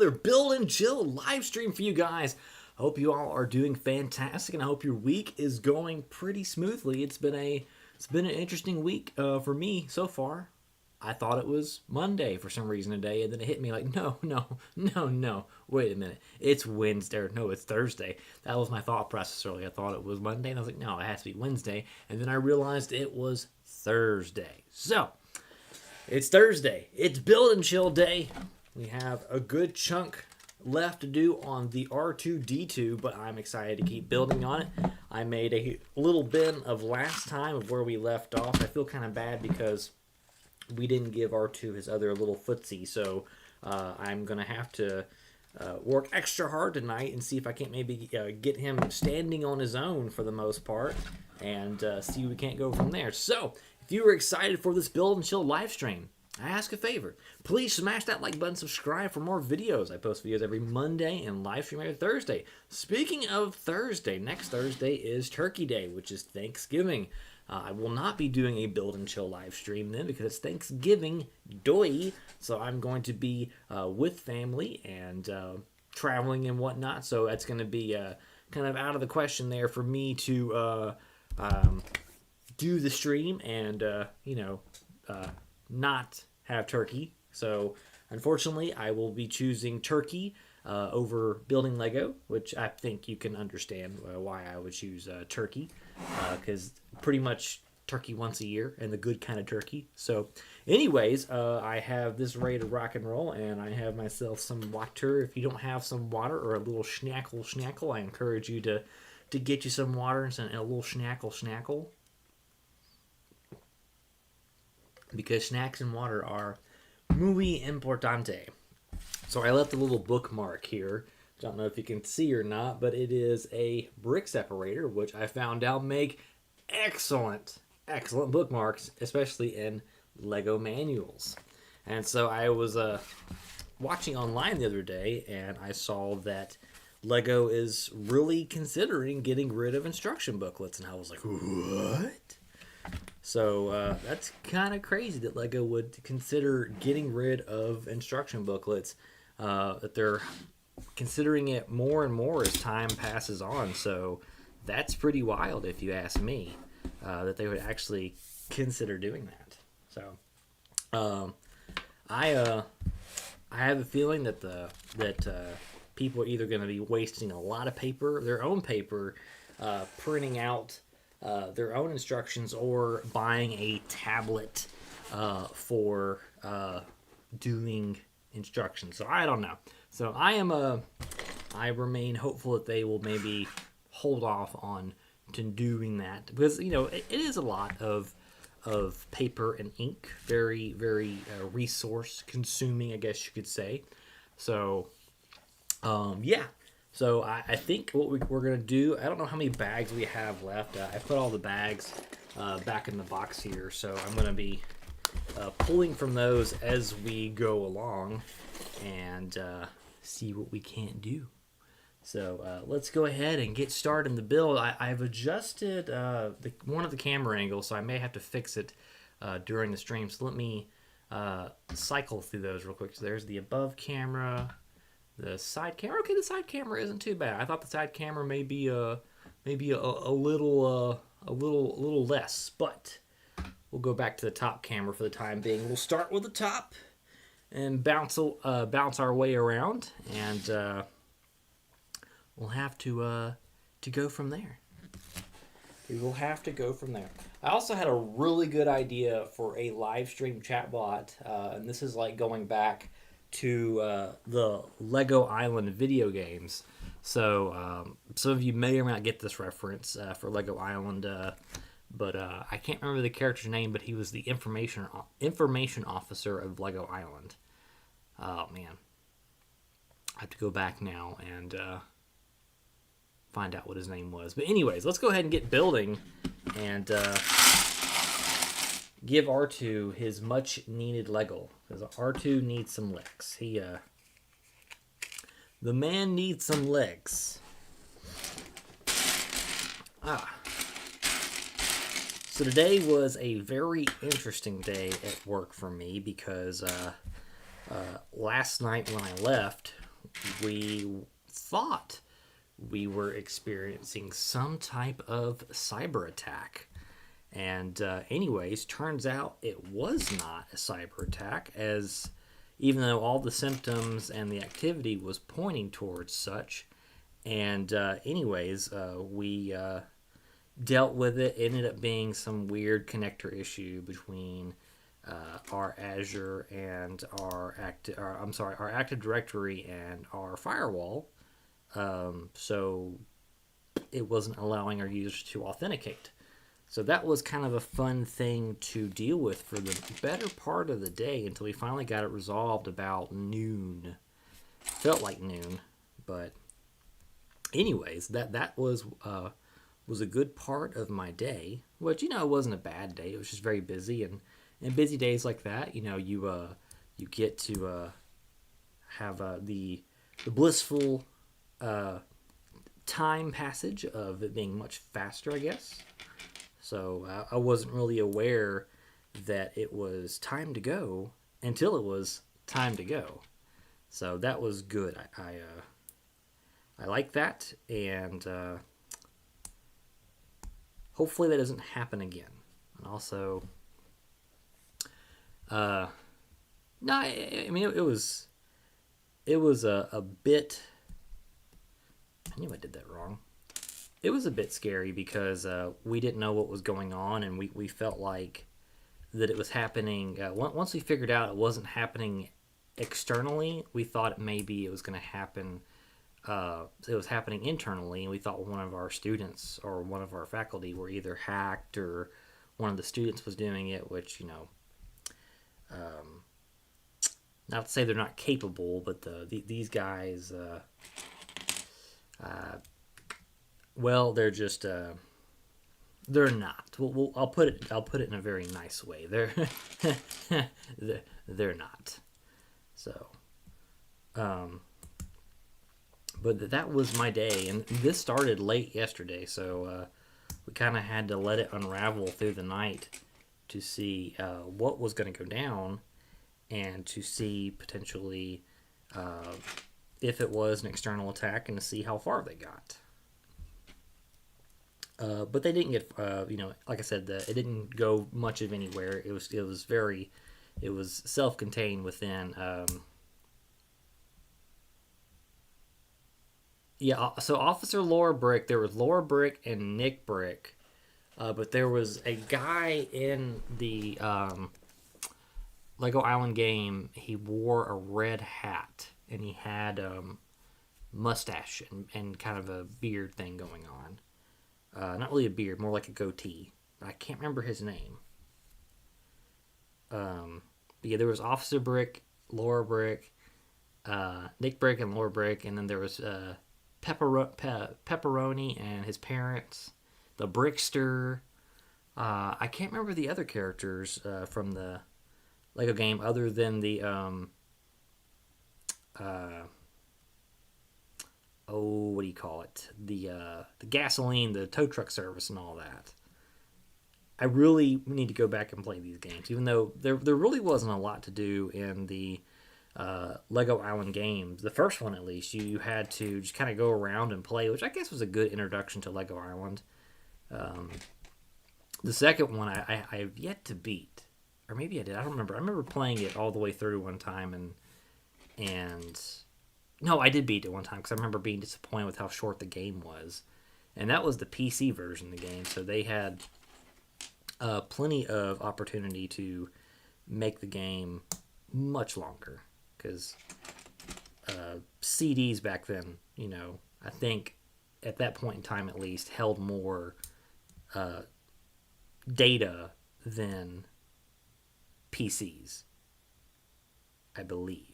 another Build and Chill live stream for you guys. Hope you all are doing fantastic, and I hope your week is going pretty smoothly. It's been an interesting week for me so far. I thought it was Monday for some reason today, and then it hit me like, no. Wait a minute. It's Wednesday. Or no, it's Thursday. That was my thought process earlier. I thought it was Monday, and I was like, no, it has to be Wednesday. And then I realized it was Thursday. So, it's Thursday. It's Build and Chill Day. We have a good chunk left to do on the R2D2, but I'm excited to keep building on it. I made a little bit of last time of where we left off. I feel kind of bad because we didn't give R2 his other little footsie, so I'm going to have to work extra hard tonight and see if I can't maybe get him standing on his own for the most part, and see we can't go from there. So, if you were excited for this Build and Chill live stream, I ask a favor. Please smash that like button, subscribe for more videos. I post videos every Monday and live stream every Thursday. Speaking of Thursday, next Thursday is Turkey Day, which is Thanksgiving. I will not be doing a Build and Chill live stream then because it's Thanksgiving Day. So I'm going to be with family and traveling and whatnot. So that's going to be kind of out of the question there for me to do the stream and, not have turkey. So unfortunately, I will be choosing turkey over building Lego, which I think you can understand why I would choose turkey, because pretty much turkey once a year, and the good kind of turkey. So anyways, I have this ready to rock and roll, and I have myself some water. If you don't have some water or a little schnackle, I encourage you to get you some water and a little schnackle. Because snacks and water are muy importante. So I left a little bookmark here. I don't know if you can see or not, but it is a brick separator, which I found out make excellent bookmarks, especially in Lego manuals. And so I was watching online the other day, and I saw that Lego is really considering getting rid of instruction booklets, and I was like, what? So that's kind of crazy that Lego would consider getting rid of instruction booklets, that they're considering it more and more as time passes on. So that's pretty wild if you ask me, that they would actually consider doing that. So I have a feeling that people are either going to be wasting a lot of paper, their own paper, printing out their own instructions, or buying a tablet for doing instructions. So I don't know. So I remain hopeful that they will maybe hold off on to doing that, because it is a lot of paper and ink, very very resource consuming, I guess you could say. So yeah. So I think what we're going to do, I don't know how many bags we have left. I put all the bags back in the box here, so I'm going to be pulling from those as we go along and see what we can't do. So let's go ahead and get started in the build. I've adjusted one of the camera angles, so I may have to fix it during the stream. So let me cycle through those real quick. So there's the above camera. The side camera, okay, the side camera isn't too bad. I thought the side camera may be a little less, but we'll go back to the top camera for the time being. We'll start with the top and bounce our way around, and we'll have to go from there. We will have to go from there. I also had a really good idea for a live stream chatbot, and this is like going back to the Lego Island video games. So some of you may or may not get this reference for Lego Island, but I can't remember the character's name, but he was the information officer of Lego Island. Oh man, I have to go back now and find out what his name was. But anyways, let's go ahead and get building and give R2 his much needed Lego, because R2 needs some legs. The man needs some legs. So today was a very interesting day at work for me, because last night when I left, we thought we were experiencing some type of cyber attack. And anyways, turns out it was not a cyber attack, as even though all the symptoms and the activity was pointing towards such. And we dealt with it. It ended up being some weird connector issue between our Azure and our Active Directory and our firewall. So it wasn't allowing our users to authenticate. So that was kind of a fun thing to deal with for the better part of the day until we finally got it resolved about noon. Felt like noon, but anyways, that was a good part of my day. Which it wasn't a bad day. It was just very busy, and busy days like that, you get to have the blissful time passage of it being much faster, I guess. So I wasn't really aware that it was time to go until it was time to go. So that was good. I like that, and hopefully that doesn't happen again. And also, no, I mean it was a bit. I knew I did that wrong. It was a bit scary because we didn't know what was going on, and we felt like that it was happening. Once we figured out it wasn't happening externally, we thought maybe it was going to happen. It was happening internally, and we thought one of our students or one of our faculty were either hacked or one of the students was doing it, which, not to say they're not capable, but these guys, well, they're just they're not. I'll put it in a very nice way. They're they're not. So, but that was my day, and this started late yesterday, so we kind of had to let it unravel through the night to see what was going to go down, and to see potentially if it was an external attack, and to see how far they got. But they didn't get, like I said, it didn't go much of anywhere. It was self-contained within. So Officer Laura Brick, there was Laura Brick and Nick Brick, but there was a guy in the Lego Island game. He wore a red hat, and he had mustache and kind of a beard thing going on. Not really a beard, more like a goatee. But I can't remember his name. But yeah, there was Officer Brick, Laura Brick, Nick Brick, and Laura Brick, and then there was Pepperoni and his parents, the Brickster. I can't remember the other characters from the Lego game other than the what do you call it? The gasoline, the tow truck service, and all that. I really need to go back and play these games, even though there really wasn't a lot to do in the Lego Island games. The first one, at least, you had to just kind of go around and play, which I guess was a good introduction to Lego Island. The second one I have yet to beat, or maybe I did. I don't remember. I remember playing it all the way through one time, and no, I did beat it one time because I remember being disappointed with how short the game was. And that was the PC version of the game, so they had plenty of opportunity to make the game much longer. Because CDs back then, I think at that point in time at least, held more data than PCs, I believe.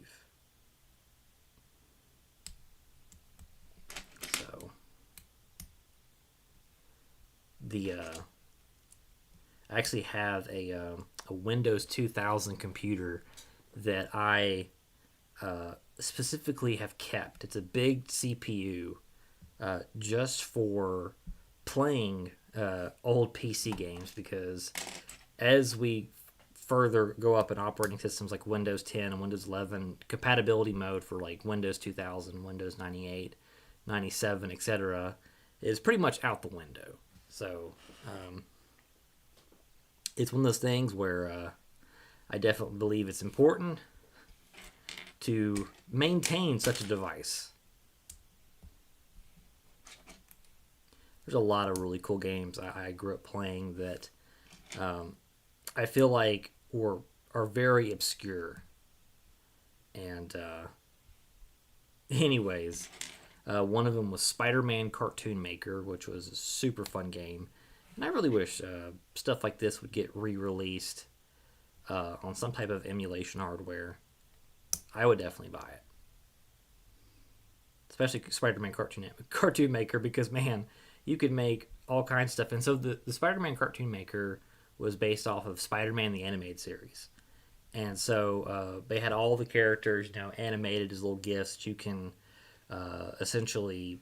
I actually have a Windows 2000 computer that I specifically have kept. It's a big CPU just for playing old PC games, because as we further go up in operating systems like Windows 10 and Windows 11, compatibility mode for like Windows 2000, Windows 98, 97, etc., is pretty much out the window. So it's one of those things where I definitely believe it's important to maintain such a device. There's a lot of really cool games I grew up playing that I feel like are very obscure. And anyways, one of them was Spider-Man Cartoon Maker, which was a super fun game. And I really wish stuff like this would get re-released on some type of emulation hardware. I would definitely buy it. Especially Spider-Man Cartoon Maker, because, man, you could make all kinds of stuff. And so the Spider-Man Cartoon Maker was based off of Spider-Man the Animated Series. And so they had all the characters, animated as little GIFs. You can essentially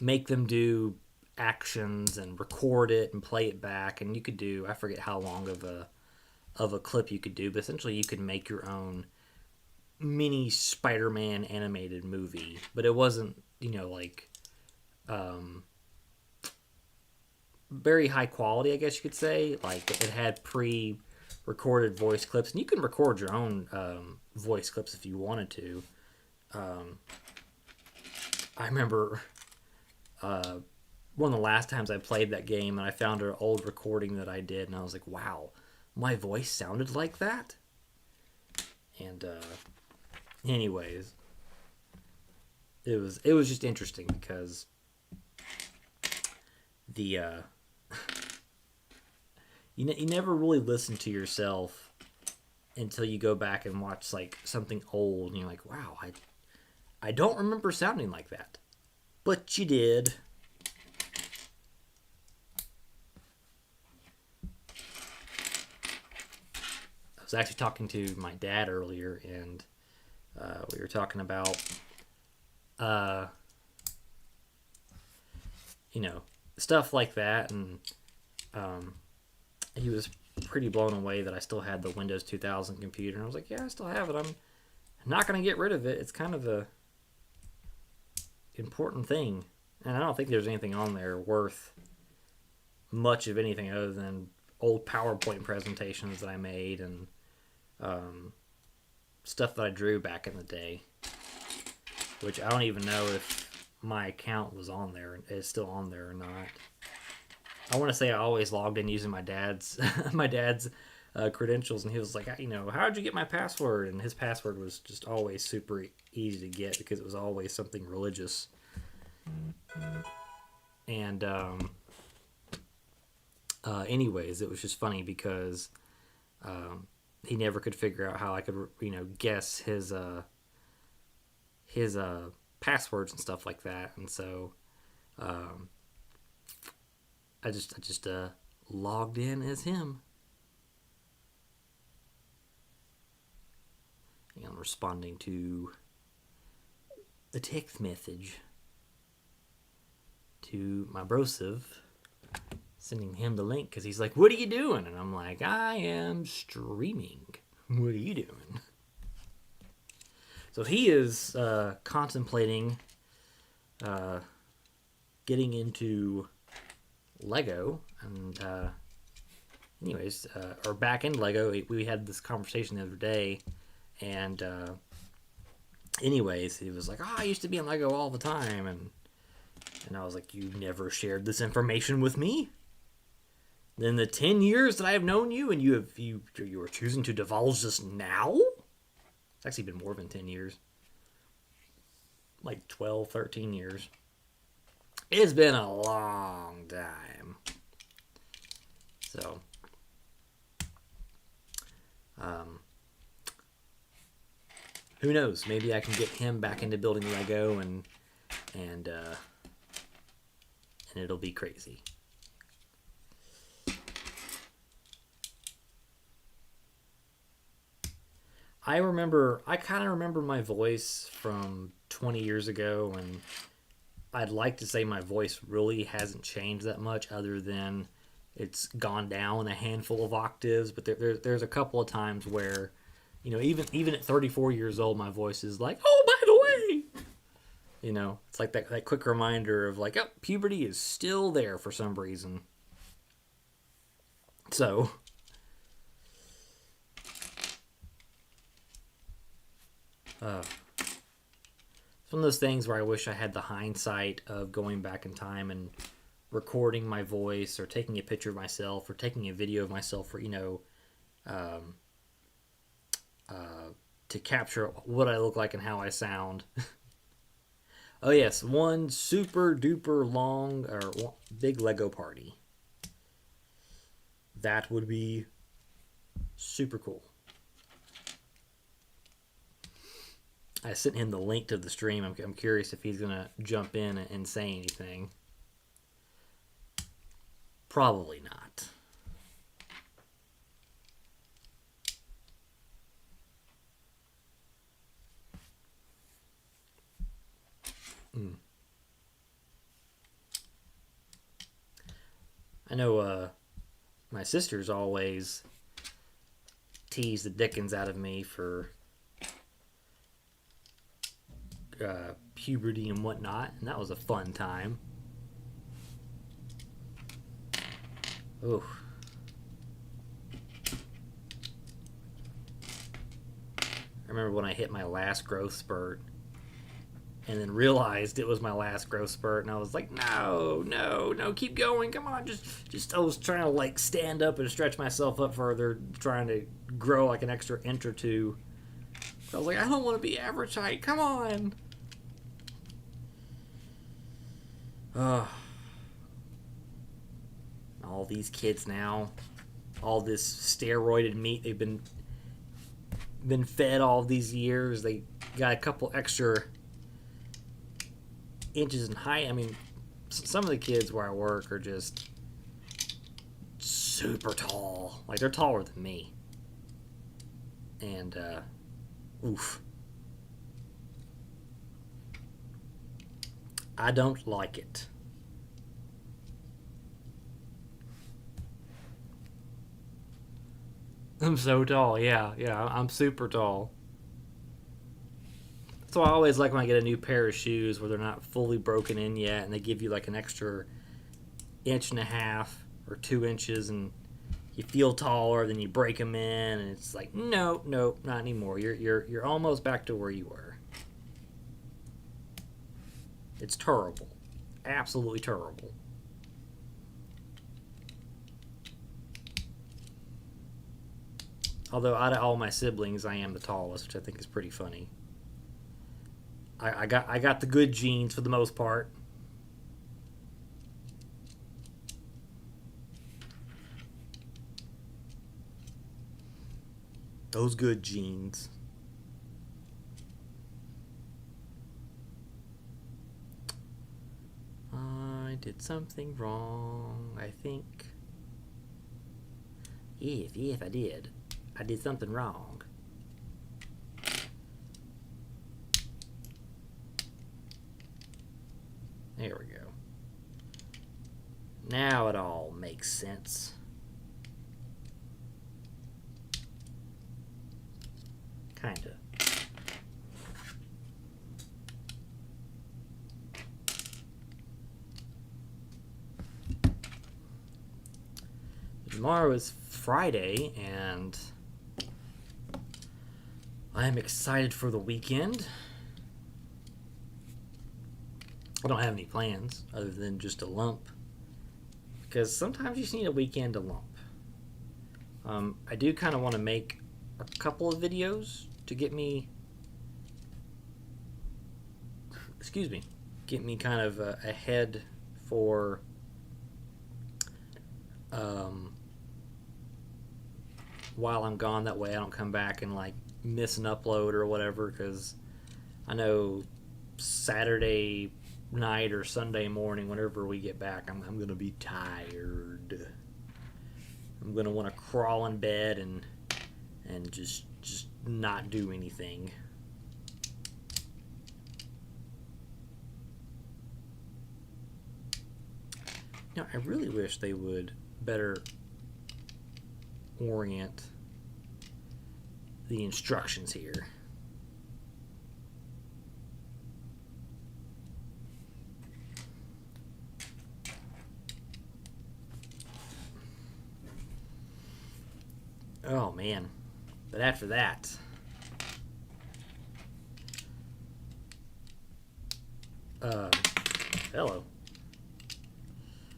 make them do actions and record it and play it back. And you could do, I forget how long of a clip you could do, but essentially you could make your own mini Spider-Man animated movie. But it wasn't, very high quality, I guess you could say. Like, it had pre-recorded voice clips, and you can record your own voice clips if you wanted to. I remember one of the last times I played that game, and I found an old recording that I did, and I was like, wow, my voice sounded like that? And anyways, it was just interesting because the you never really listen to yourself until you go back and watch like something old, and you're like, wow, I don't remember sounding like that, but you did. I was actually talking to my dad earlier, and we were talking about stuff like that, and he was pretty blown away that I still had the Windows 2000 computer, and I was like, yeah, I still have it. I'm not going to get rid of it. It's kind of a important thing, and I don't think there's anything on there worth much of anything other than old PowerPoint presentations that I made and stuff that I drew back in the day, which I don't even know if my account was on there, is still on there or not. I want to say I always logged in using my dad's credentials, and he was like, how'd you get my password? And his password was just always super easy to get because it was always something religious. And anyways, it was just funny because he never could figure out how I could guess his passwords and stuff like that, and so I just logged in as him. And I'm responding to a text message to my brosive, sending him the link because he's like, what are you doing? And I'm like, I am streaming. What are you doing? So he is contemplating getting into Lego, and anyways, or back in Lego. We had this conversation the other day, and anyways, he was like, I used to be in Lego all the time, and I was like, you never shared this information with me? In the 10 years that I have known you, and you are choosing to divulge this now? It's actually been more than 10 years. Like 12, 13 years. It's been a long time. So, who knows? Maybe I can get him back into building Lego, and it'll be crazy. I kind of remember my voice from 20 years ago, and I'd like to say my voice really hasn't changed that much other than it's gone down a handful of octaves, but there's a couple of times where, you know, even at 34 years old, my voice is like, oh, by the way, you know, it's like that quick reminder of like, oh, puberty is still there for some reason. So, it's one of those things where I wish I had the hindsight of going back in time and recording my voice, or taking a picture of myself, or taking a video of myself, for, you know, to capture what I look like and how I sound. Oh yes, one super duper long or big Lego party. That would be super cool. I sent him the link to the stream. I'm curious if he's gonna jump in and say anything. Probably not. I know my sisters always tease the dickens out of me for puberty and whatnot, and that was a fun time. Oh. I remember when I hit my last growth spurt and then realized it was my last growth spurt, and I was like, no, keep going, come on, just I was trying to like stand up and stretch myself up further, trying to grow like an extra inch or two. I was like, I don't want to be average height, come on. All these kids now, all this steroided meat they've been fed all these years, they got a couple extra inches in height. I mean, some of the kids where I work are just super tall. Like, they're taller than me. And, oof. I don't like it. I'm so tall, yeah, I'm super tall. So I always like when I get a new pair of shoes where they're not fully broken in yet, and they give you like an extra inch and a half or 2 inches, and you feel taller. Then you break them in, and it's like, no, not anymore. You're almost back to where you were. It's terrible, absolutely terrible. Although out of all my siblings, I am the tallest, which I think is pretty funny. I got the good genes for the most part. Those good genes. I did something wrong, I think. If I did. I did something wrong. There we go. Now it all makes sense. Kinda. Tomorrow is Friday, and I am excited for the weekend. I don't have any plans other than just a lump, because sometimes you just need a weekend to lump. I do kind of want to make a couple of videos to get me kind of ahead for while I'm gone. That way I don't come back and like miss an upload or whatever, because I know Saturday night or Sunday morning, whenever we get back, I'm going to be tired. I'm going to want to crawl in bed and just not do anything. You know, I really wish they would better orient the instructions here. Oh man, but after that, hello.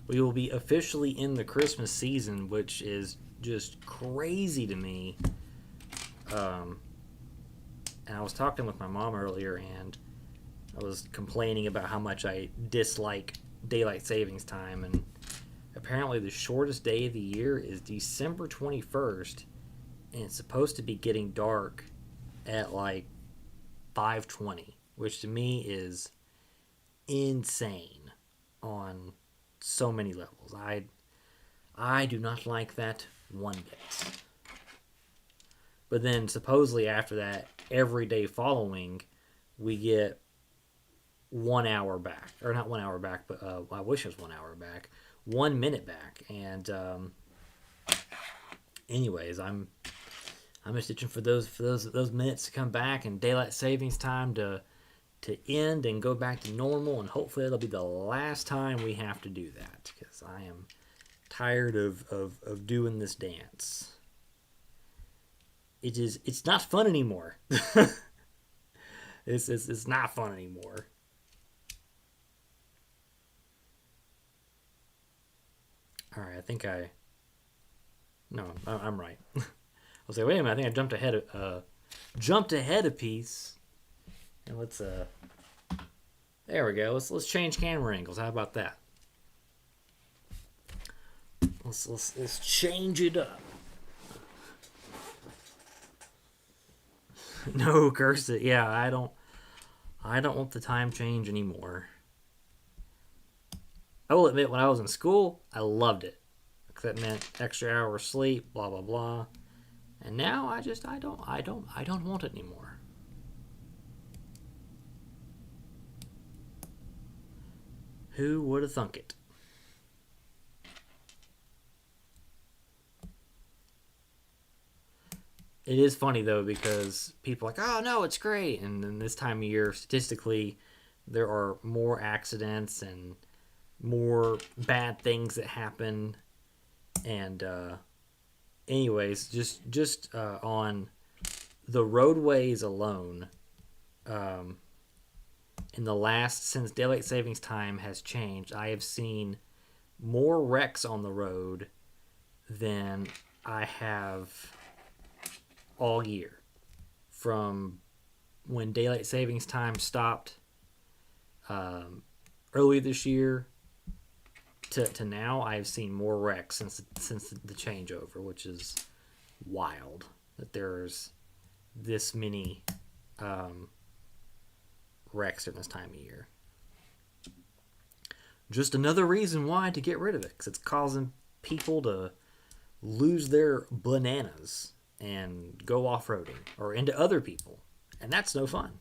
We will be officially in the Christmas season, which is just crazy to me. And I was talking with my mom earlier, and I was complaining about how much I dislike daylight savings time, and apparently the shortest day of the year is December 21st, and it's supposed to be getting dark at like 5:20, which to me is insane on so many levels. I do not like that one bit. But then supposedly after that, every day following, we get 1 hour back, or not 1 hour back, but I wish it was 1 hour back, 1 minute back. And anyways, I'm just itching for those minutes to come back and daylight savings time to end and go back to normal, and hopefully it'll be the last time we have to do that, because I am tired of doing this dance. It's not fun anymore. It's not fun anymore. All right, I'm right. I'll say, wait a minute, I think I jumped ahead a piece. And let's there we go. Let's change camera angles. How about that? Let's change it up. No, curse it. Yeah, I don't want the time change anymore. I will admit, when I was in school, I loved it, because that meant extra hours sleep, blah blah blah. And now I don't want it anymore. Who would have thunk it? It is funny though, because people are like, oh no, it's great, and then this time of year, statistically, there are more accidents and more bad things that happen. And anyways, just on the roadways alone, since daylight savings time has changed, I have seen more wrecks on the road than I have all year. From when daylight savings time stopped early this year to now, I've seen more wrecks since the changeover, which is wild that there's this many wrecks during this time of year. Just another reason why to get rid of it, because it's causing people to lose their bananas and go off-roading or into other people, and that's no fun.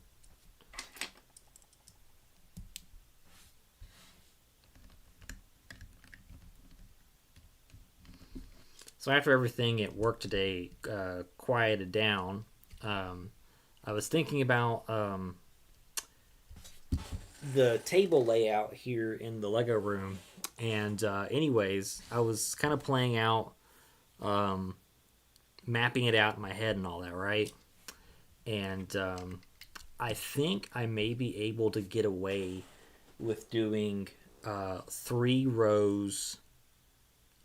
So after everything at work today quieted down, I was thinking about the table layout here in the Lego room, and anyways, I was kind of playing out, mapping it out in my head and all that, right? And I think I may be able to get away with doing 3 rows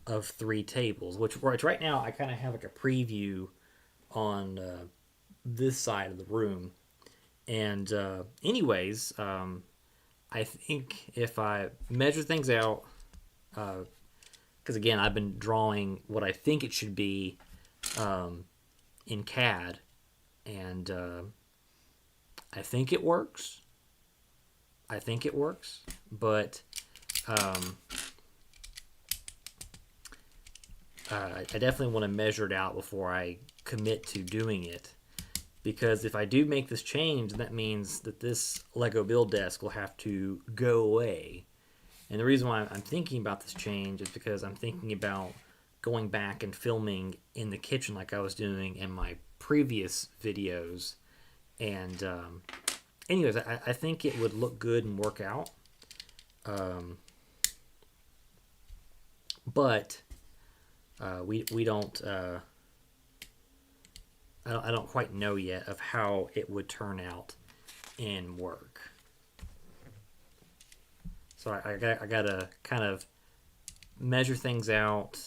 of 3 tables, which right now I kind of have like a preview on this side of the room. And anyways, I think if I measure things out, because again, I've been drawing what I think it should be in CAD, and I think it works. But I definitely want to measure it out before I commit to doing it, because if I do make this change, that means that this Lego build desk will have to go away. And the reason why I'm thinking about this change is because I'm thinking about going back and filming in the kitchen like I was doing in my previous videos. And anyways, I think it would look good and work out. But we don't. I don't quite know yet of how it would turn out in work. So I gotta kind of measure things out,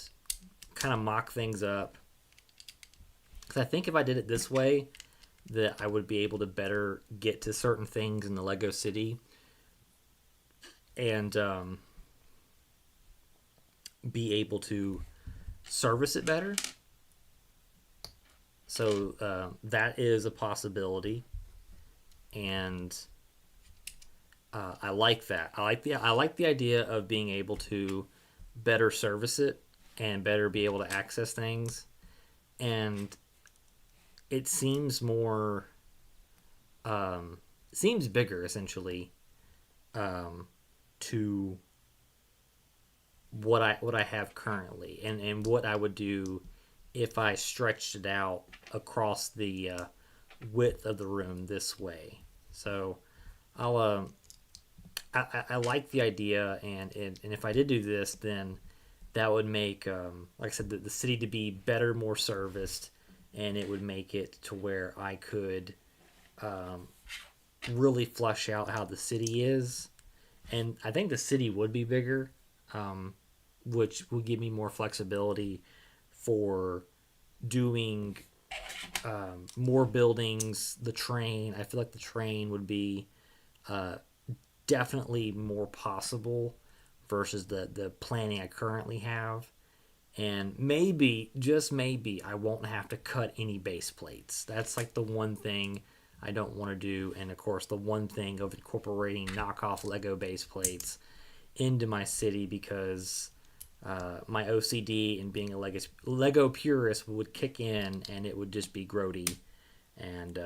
kind of mock things up. Because I think if I did it this way, that I would be able to better get to certain things in the Lego City, and be able to service it better. So that is a possibility, and I like that. I like the idea of being able to better service it and better be able to access things, and it seems more seems bigger essentially to what I have currently, and what I would do if I stretched it out across the width of the room this way. So I'll I like the idea, and if I did do this, then that would make like I said, the city to be better, more serviced, and it would make it to where I could really flush out how the city is. And I think the city would be bigger, which would give me more flexibility for doing more buildings. The train, I feel like the train would be definitely more possible versus the planning I currently have. And maybe, just maybe, I won't have to cut any base plates. That's like the one thing I don't want to do. And of course, the one thing of incorporating knockoff Lego base plates into my city, because my OCD and being a Lego purist would kick in, and it would just be grody. And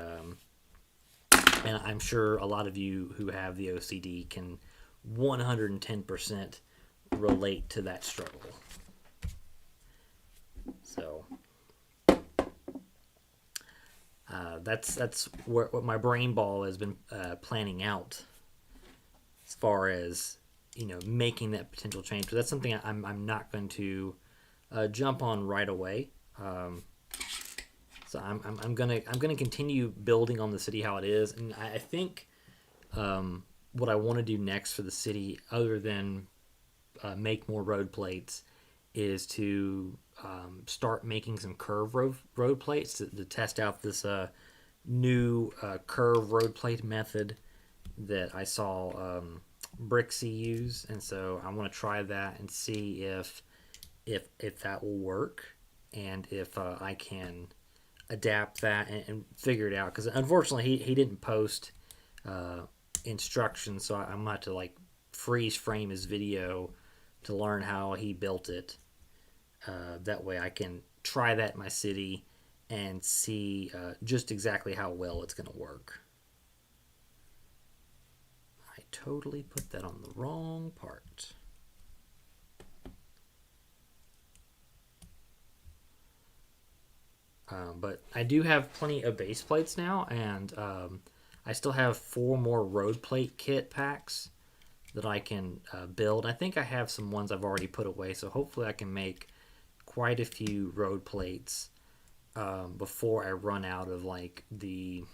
I'm sure a lot of you who have the OCD can 110% relate to that struggle. So that's what my brain ball has been planning out, as far as making that potential change. But that's something I'm not going to jump on right away. So I'm gonna continue building on the city how it is, and I think what I want to do next for the city, other than make more road plates, is to start making some curve road plates to test out this new curve road plate method that I saw Brixie use, and so I want to try that and see if that will work, and if I can adapt that and figure it out. Because unfortunately he didn't post instructions, so I'm gonna have to like freeze frame his video to learn how he built it. That way I can try that in my city and see just exactly how well it's going to work. I totally put that on the wrong part. But I do have plenty of base plates now, and I still have 4 more road plate kit packs that I can build. I think I have some ones I've already put away, so hopefully I can make quite a few road plates before I run out of like the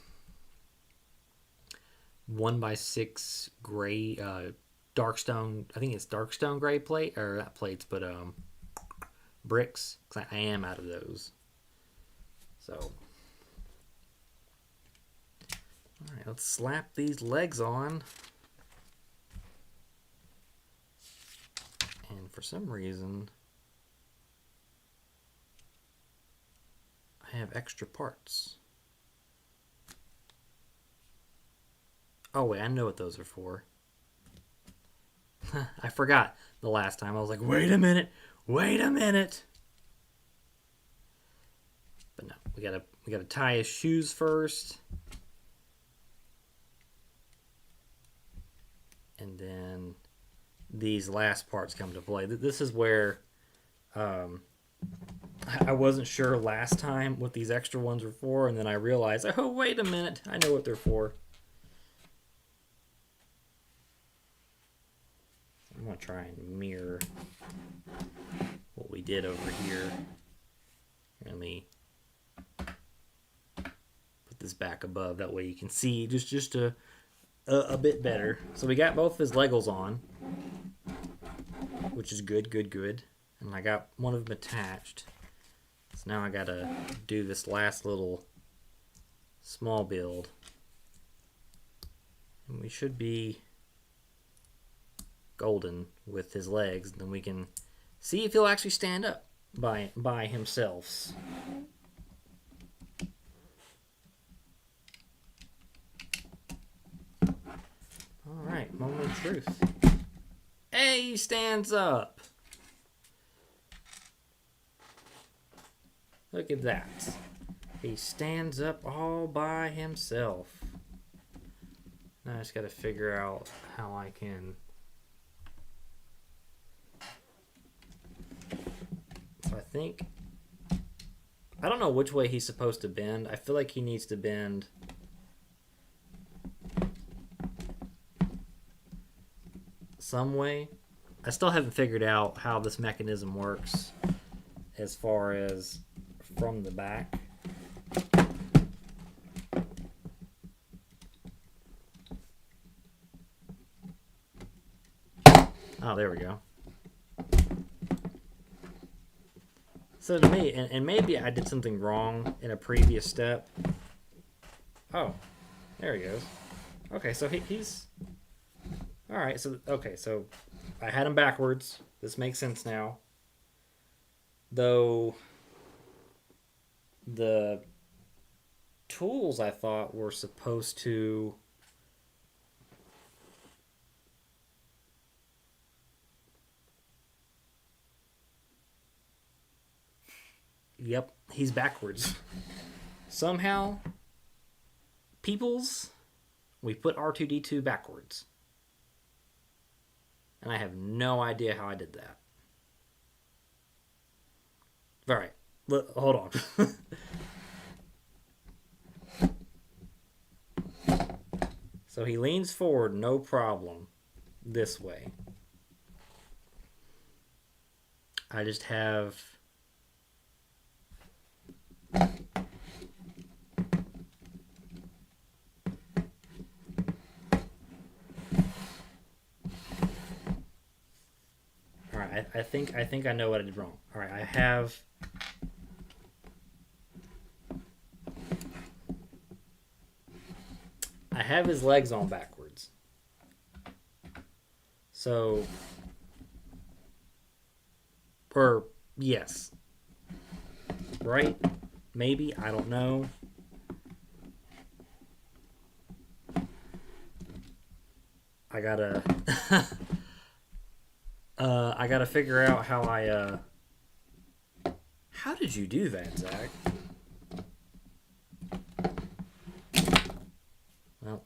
1x6 gray darkstone. I think it's darkstone gray plate, or not plates, but bricks, because I am out of those. So all right, let's slap these legs on. And for some reason I have extra parts. Oh wait, I know what those are for. I forgot the last time. I was like, wait a minute. But no, we gotta tie his shoes first. And then these last parts come to play. This is where I wasn't sure last time what these extra ones were for, and then I realized, oh, wait a minute, I know what they're for. I'm going to try and mirror what we did over here. Let me put this back above, that way you can see just a bit better. So we got both of his Legos on, which is good. And I got one of them attached. So now I gotta do this last little small build. And we should be golden with his legs. Then we can see if he'll actually stand up by himself. Alright, moment of truth. Hey, he stands up! Look at that. He stands up all by himself. Now I just gotta figure out how I can... So I think... I don't know which way he's supposed to bend. I feel like he needs to bend... some way. I still haven't figured out how this mechanism works as far as from the back. Oh, there we go. So to me, and maybe I did something wrong in a previous step. Oh, there he goes. Okay, so he's... Alright, so I had him backwards. This makes sense now. Though the tools I thought were supposed to... Yep, he's backwards. Somehow, peoples, we put R2D2 backwards. And I have no idea how I did that. Alright, hold on. So he leans forward, no problem, this way. I just have... Alright, I think I know what I did wrong. Alright, I have... his legs on backwards. So... Or, yes. Right? Maybe, I don't know. I gotta... I gotta figure out how I, How did you do that, Zach? Well...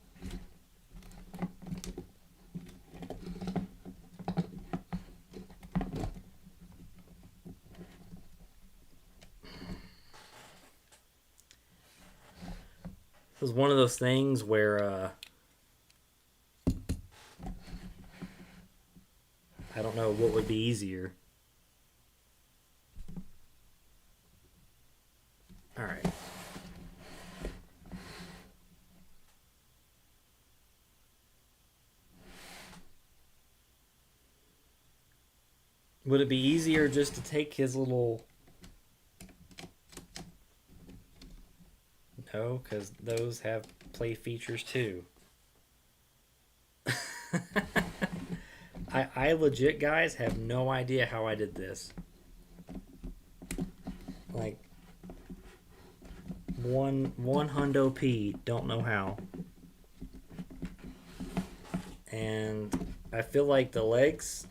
It was one of those things where, I don't know what would be easier. Alright. Would it be easier just to take his little... No, because those have play features too. I legit, guys, have no idea how I did this. Like, one hundo P, don't know how. And I feel like the legs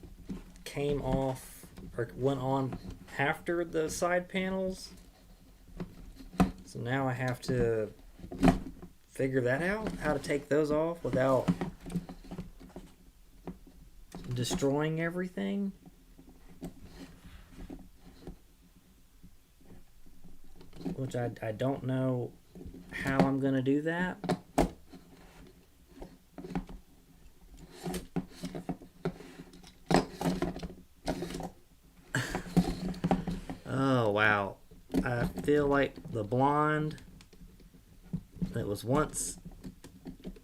came off, or went on after the side panels. So now I have to figure that out, how to take those off without destroying everything. which I don't know how I'm going to do that. Oh, wow. I feel like the blonde that was once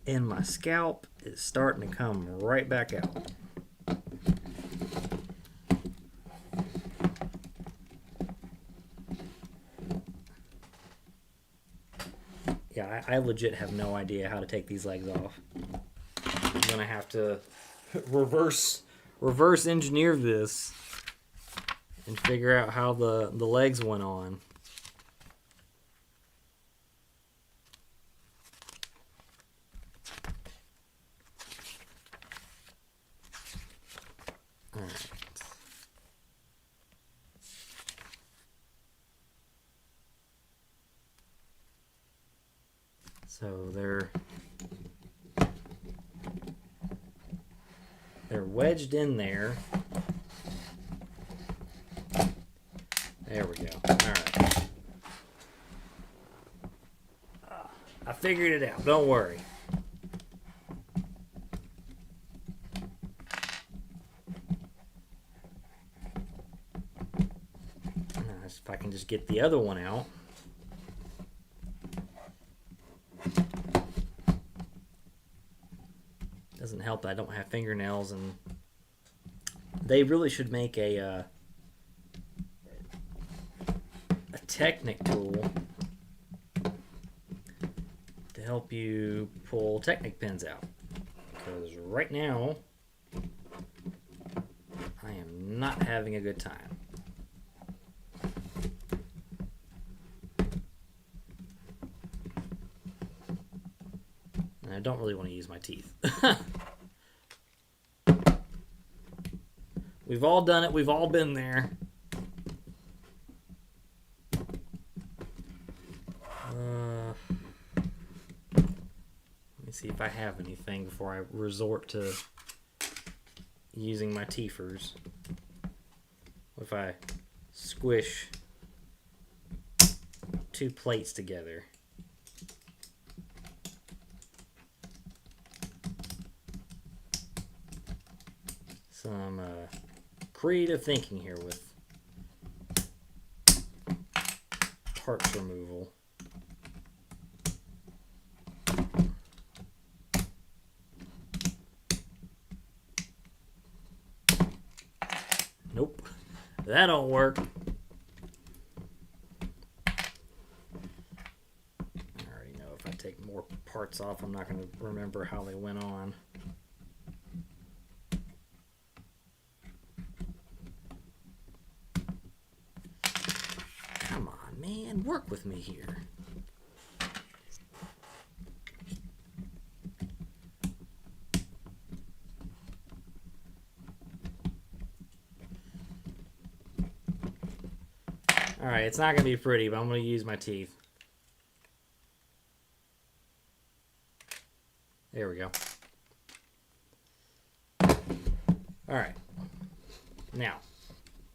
in my scalp is starting to come right back out. Yeah, I legit have no idea how to take these legs off. I'm gonna have to reverse engineer this and figure out how the legs went on. Alright. So they're wedged in there. There we go. Alright. I figured it out. Don't worry. If I can just get the other one out. Doesn't help that I don't have fingernails, and they really should make a Technic tool to help you pull Technic pins out, because right now I am not having a good time. And I don't really want to use my teeth. We've all done it. We've all been there. Let me see if I have anything before I resort to using my teethers. If I squish two plates together. Some creative thinking here with parts removal. Nope, that don't work. I already know if I take more parts off, I'm not going to remember how they went on. Come on, man, work with me here. Alright, it's not going to be pretty, but I'm going to use my teeth. There we go. Alright. Now,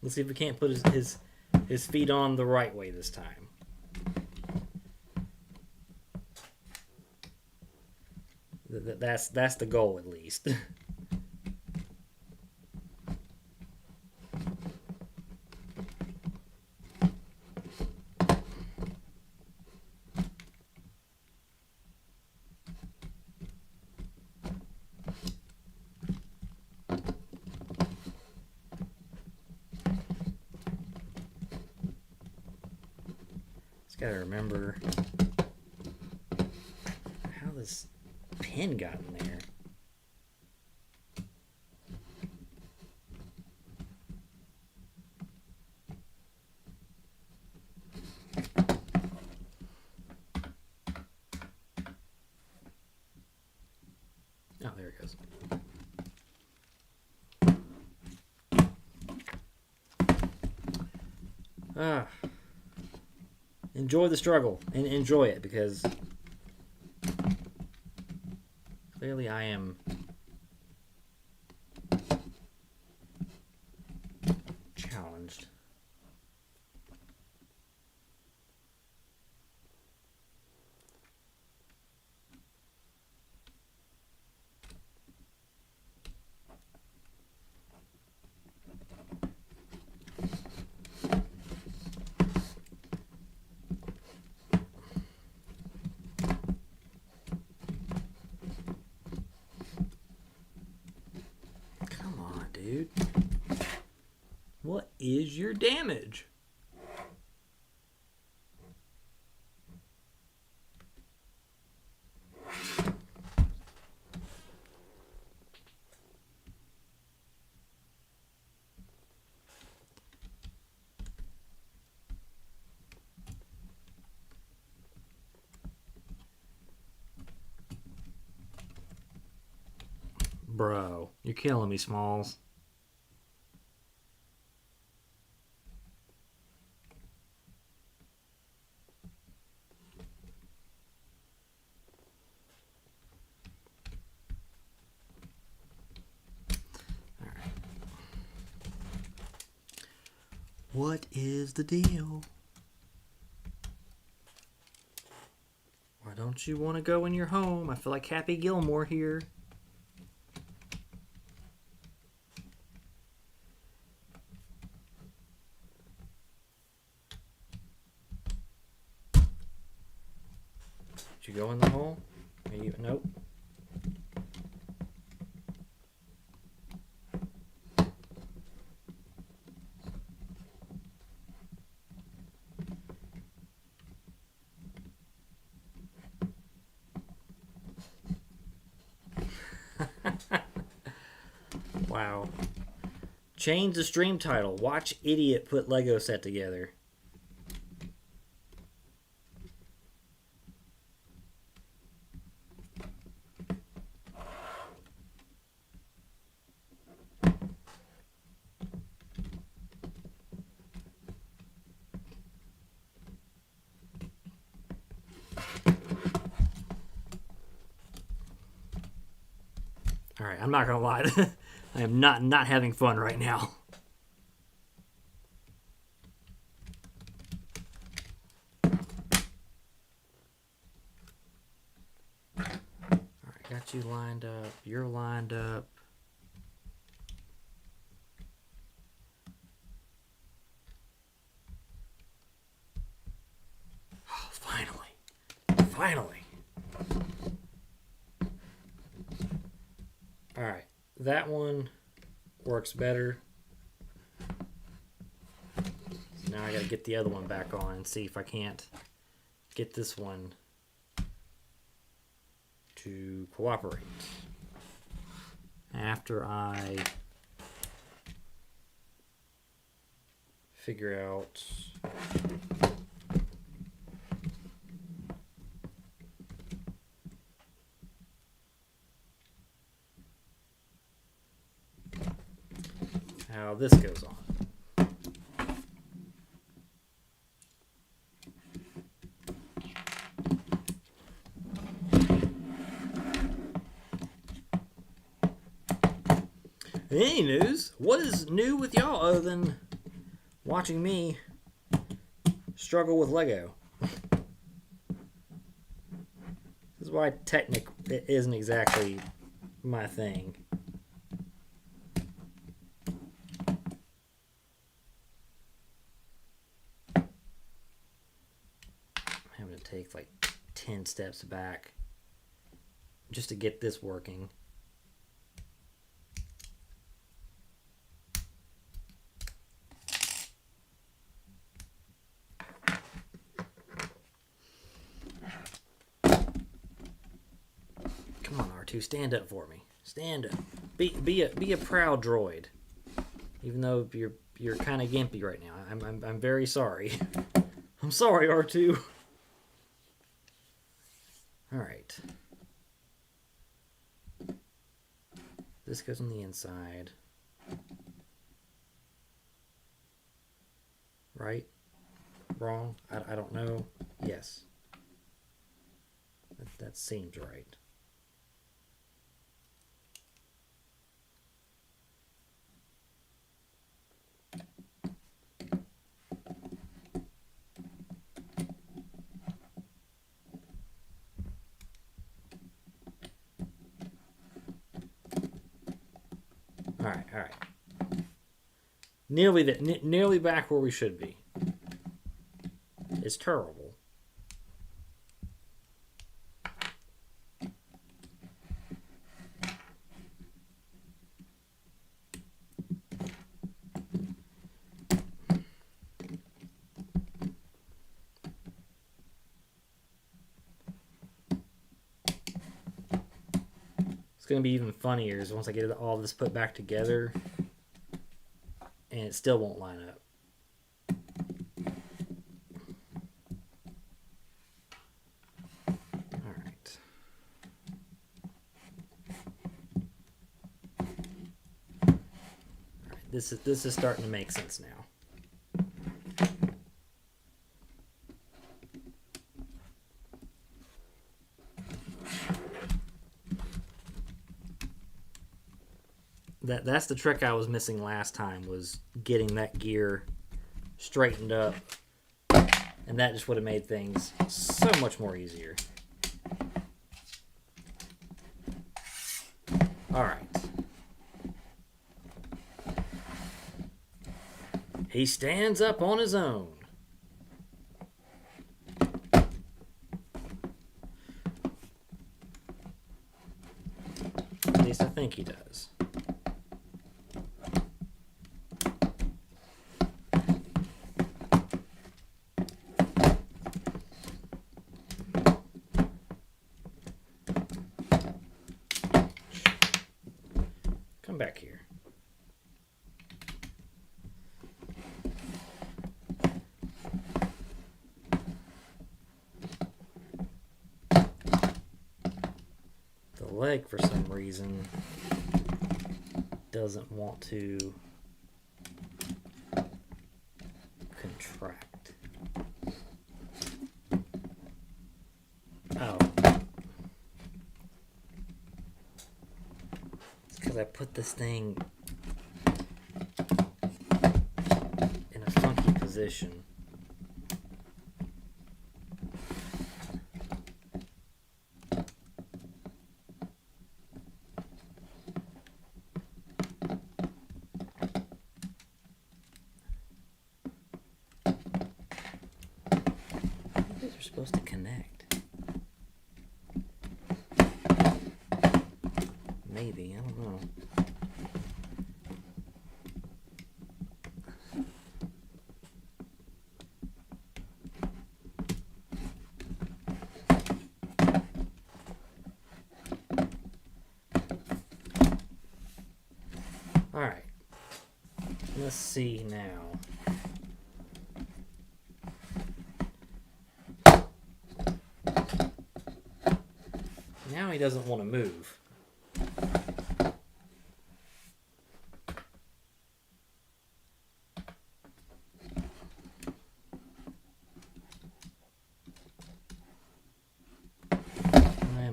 let's see if we can't put his feet on the right way this time. That's the goal, at least. Gotta remember how this pin got in there. Oh, there it goes. Enjoy the struggle and enjoy it, because clearly I am challenged. What is your damage? Bro, you're killing me, Smalls. All right. What is the deal? Why don't you want to go in your home? I feel like Happy Gilmore here. Did you go in the hole? Are you? Nope. Wow. Change the stream title. Watch idiot put Lego set together. All right, I'm not gonna lie. I am not having fun right now. All right, got you lined up. You're lined up. Oh, finally. Finally. All right, that one works better. So now I gotta get the other one back on and see if I can't get this one to cooperate. After I figure out how this goes on. Any news? What is new with y'all other than watching me struggle with Lego? This is why Technic isn't exactly my thing. I'm having to take like 10 steps back just to get this working. Come on, R2, stand up for me. Stand up. Be a proud droid. Even though you're kind of gimpy right now. I'm very sorry. I'm sorry, R2. All right. This goes on the inside. Right? Wrong? I don't know. Yes. That seems right. All right. Nearly back where we should be. It's terrible. going to be even funnier is once I get all this put back together and it still won't line up. All right. All right, this is starting to make sense now. That's the trick I was missing last time, was getting that gear straightened up, and that just would have made things so much more easier. All right. He stands up on his own. At least I think he does. Back here. The leg, for some reason, doesn't want to contract. Oh. I put this thing in a funky position. These are supposed to connect. Maybe, I don't know. All right. Let's see now. Now he doesn't want to move.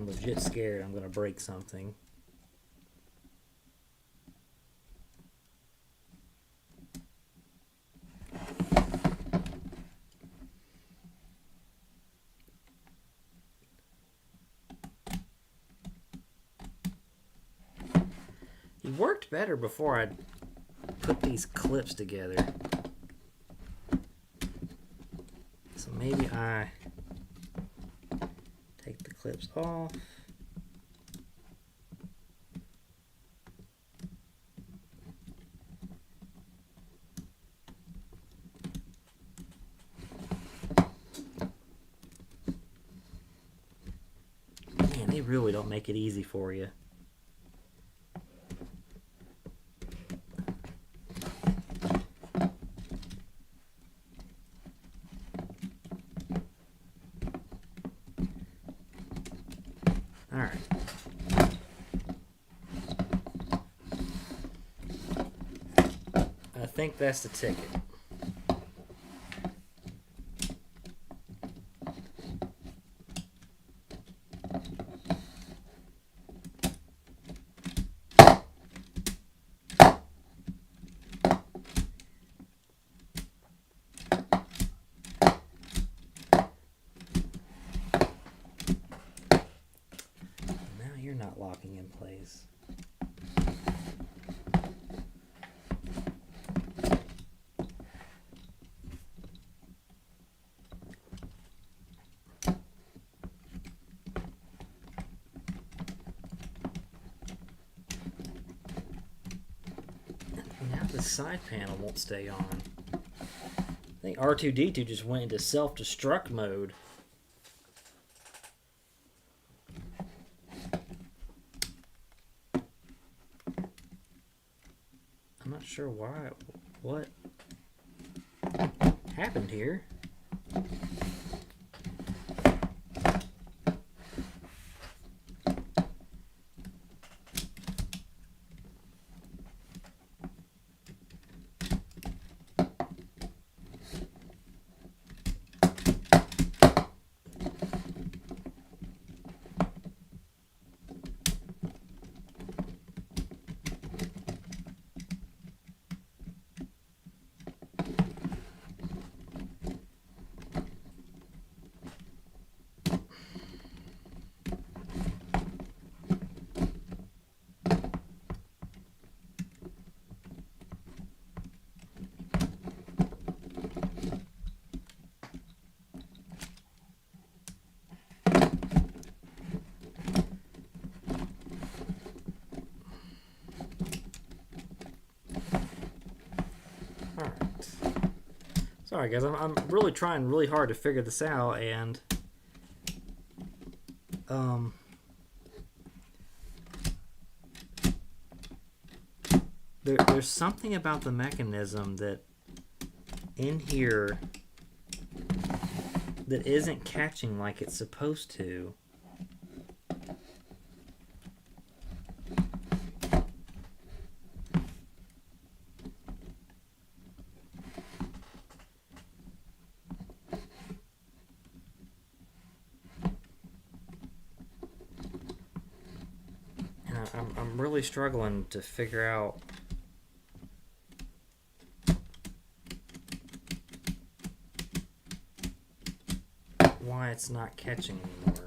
Legit scared I'm going to break something. He worked better before I put these clips together. So maybe I take the clips off. Man, they really don't make it easy for you. All right. I think that's the ticket. You're not locking in place. Now the side panel won't stay on. I think R2D2 just went into self-destruct mode. I'm not sure why. What happened here? Sorry guys, I'm really trying really hard to figure this out, and there's something about the mechanism that in here that isn't catching like it's supposed to. I'm really struggling to figure out why it's not catching anymore.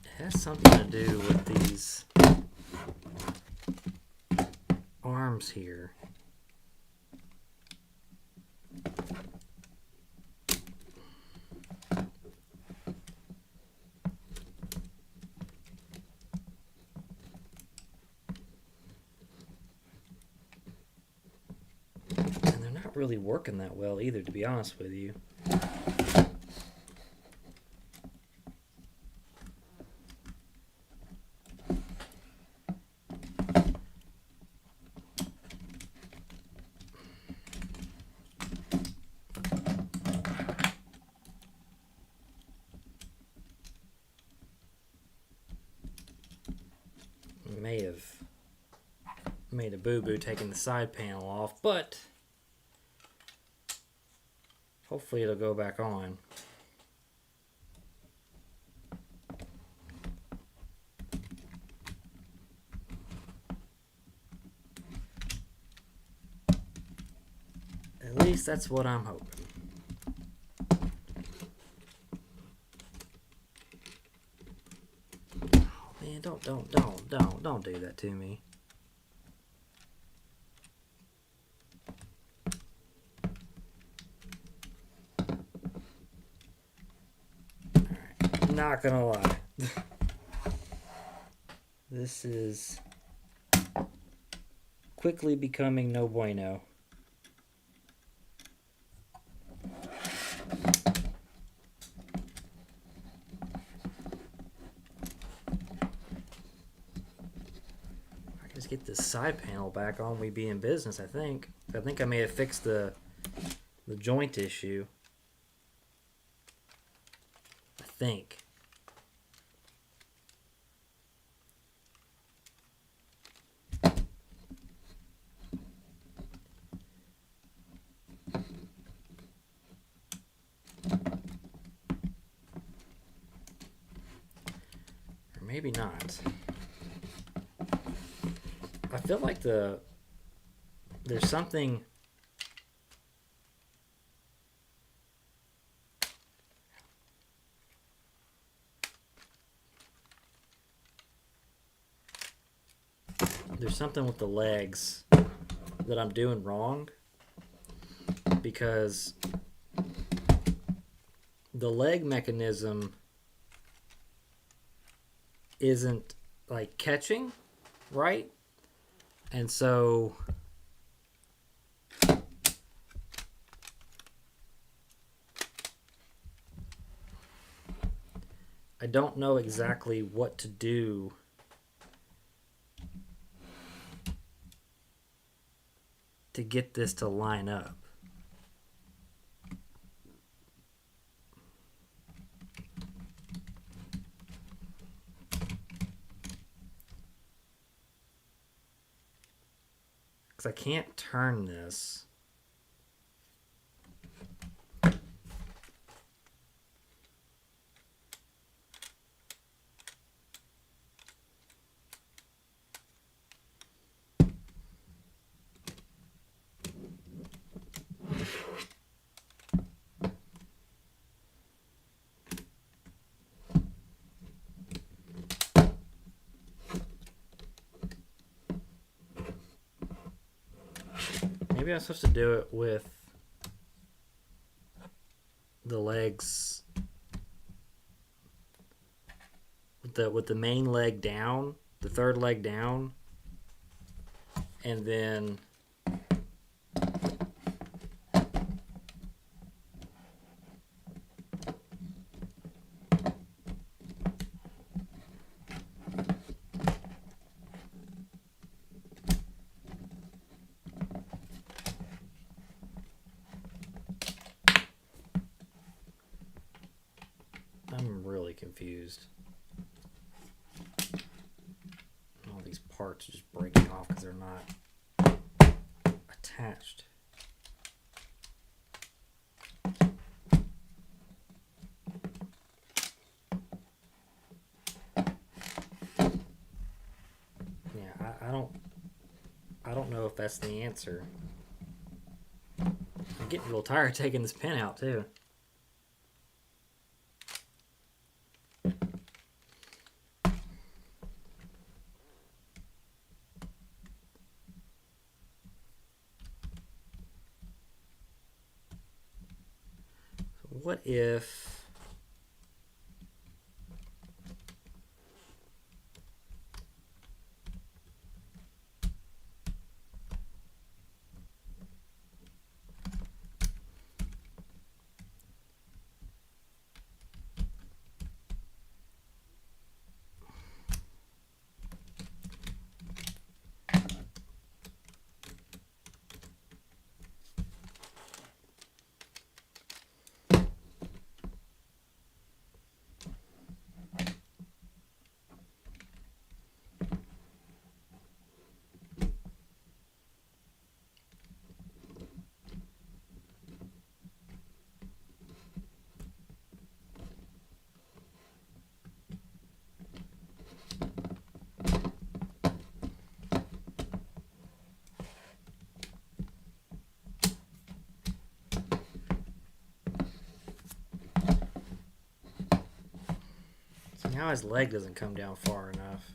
It has something to do with these arms here. And they're not really working that well either, to be honest with you. May have made a boo-boo taking the side panel off, but hopefully it'll go back on. At least that's what I'm hoping. Man, don't do that to me. Alright, not gonna lie. This is quickly becoming no bueno. Get this side panel back on, we'd be in business. I think I may have fixed the joint issue. I think. Or maybe not. I feel like there's something with the legs that I'm doing wrong, because the leg mechanism isn't like catching, right? And so I don't know exactly what to do to get this to line up. Because I can't turn this. Maybe I'm supposed to do it with the legs, with the main leg down, the third leg down, and then I'm really confused. All these parts are just breaking off because they're not attached. Yeah, I don't know if that's the answer. I'm getting a little tired taking this pin out too. What if now his leg doesn't come down far enough?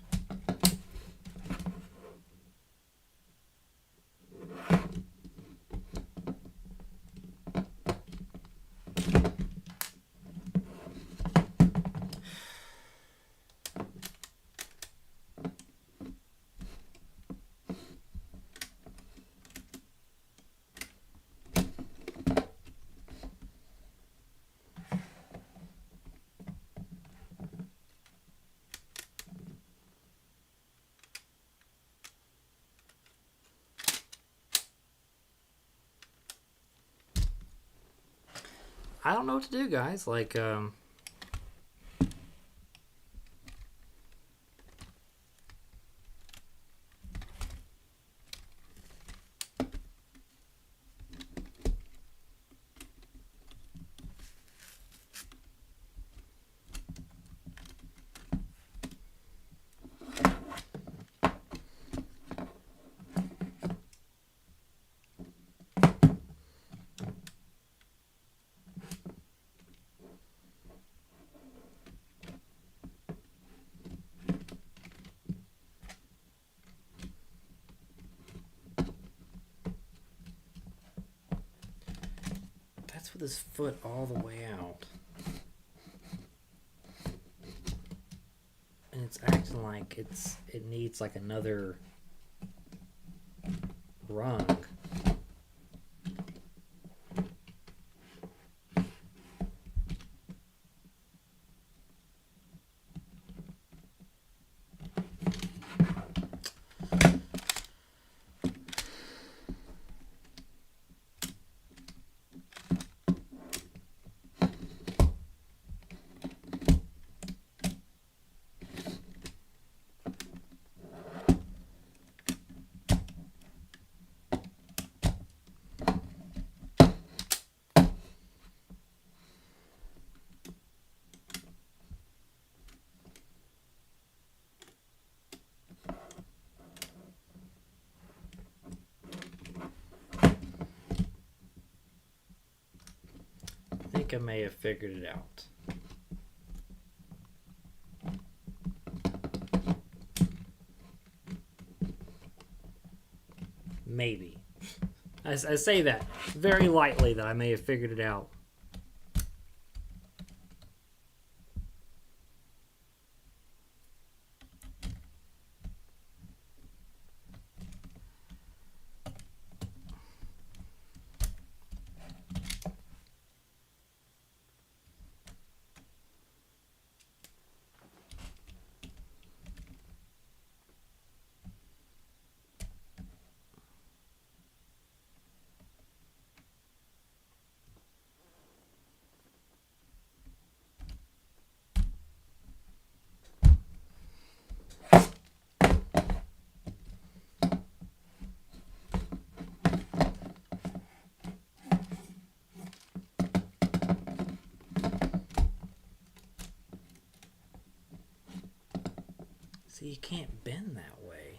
I don't know what to do, guys. Like, that's with his foot all the way out. It's acting like it needs like another rung. I think I may have figured it out. Maybe. I say that very lightly that I may have figured it out. See, you can't bend that way.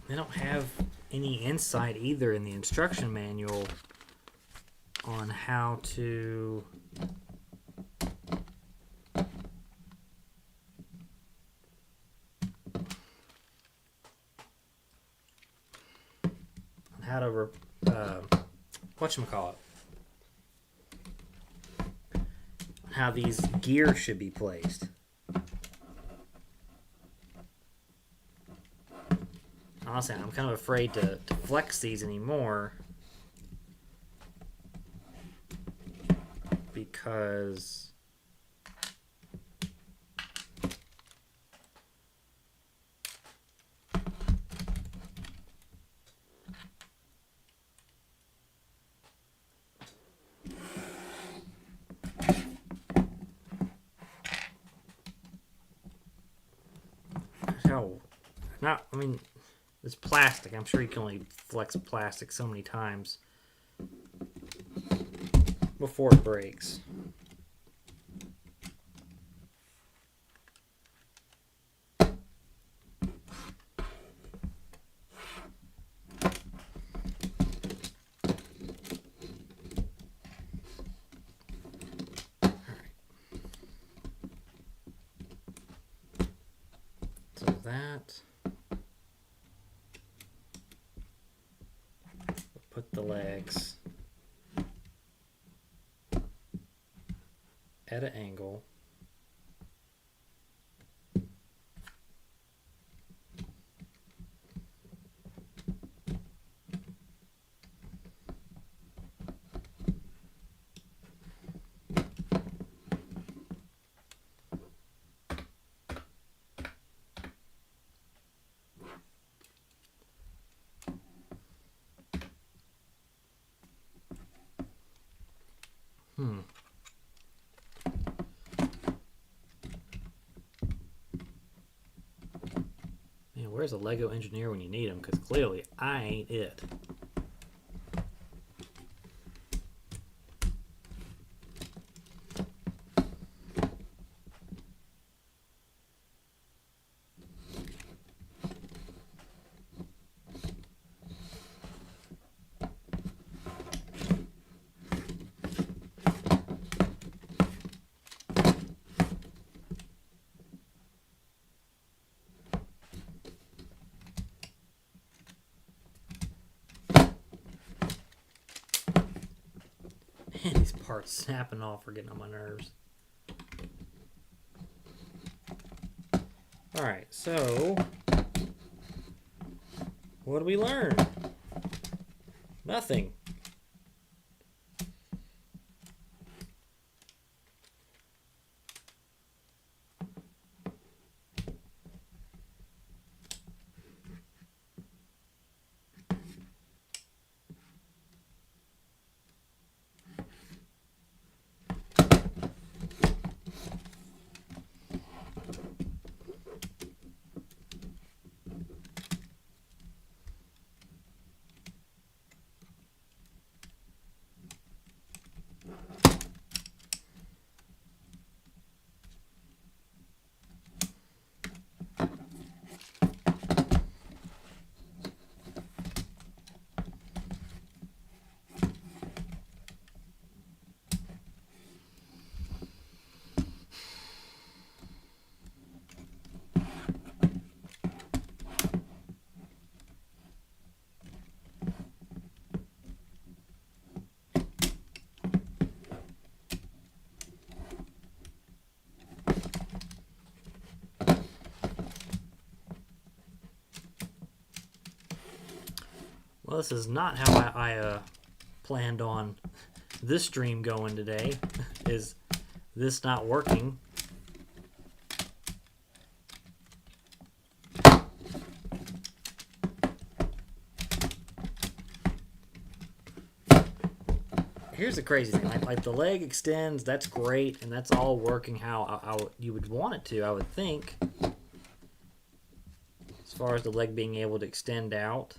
They don't have any insight either in the instruction manual on how to whatchamacallit, how these gears should be placed. Honestly, I'm kind of afraid to flex these anymore because I mean, it's plastic. I'm sure you can only flex plastic so many times before it breaks. Put the legs at an angle. Man, where's a Lego engineer when you need him? Because clearly I ain't it. parts snapping off or getting on my nerves. Alright, so what do we learn? Nothing. Well, this is not how I planned on this stream going today. Is this not working? Here's the crazy thing. Like the leg extends, that's great, and that's all working how you would want it to, I would think. As far as the leg being able to extend out.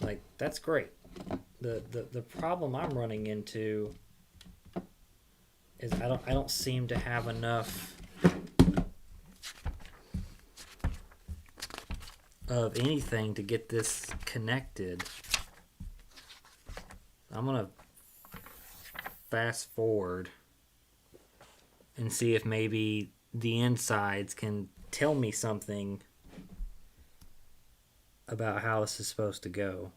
Like, that's great. The problem I'm running into is I don't seem to have enough of anything to get this connected. I'm gonna fast forward and see if maybe the insides can tell me something about how this is supposed to go.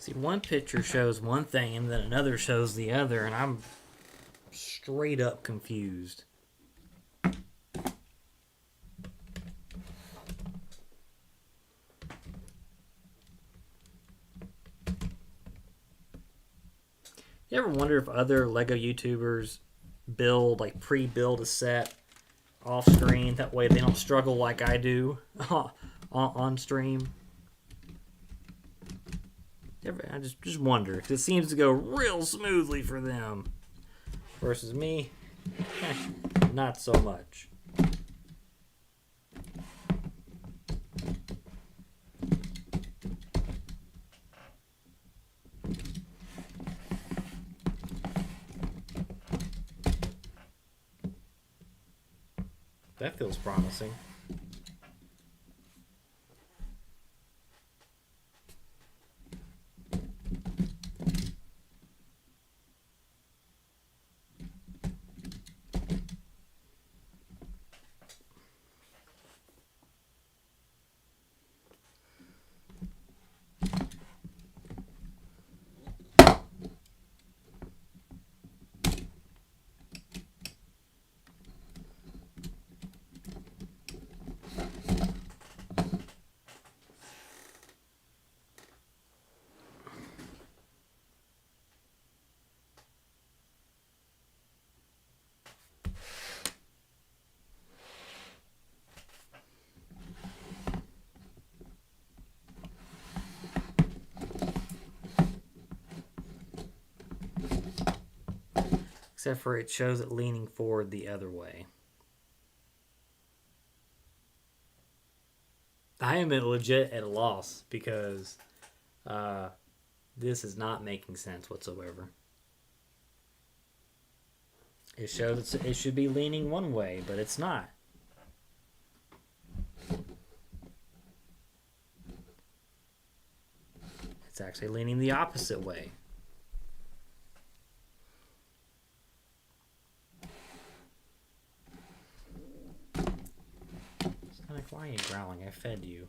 See, one picture shows one thing and then another shows the other, and I'm straight up confused. You ever wonder if other Lego YouTubers build, like pre-build a set off screen? That way they don't struggle like I do on stream. I just wonder, because it seems to go real smoothly for them. Versus me, not so much. That feels promising. Except for it shows it leaning forward the other way. I am legit at a loss because this is not making sense whatsoever. It shows it should be leaning one way, but it's not. It's actually leaning the opposite way. Like, why are you growling? I fed you.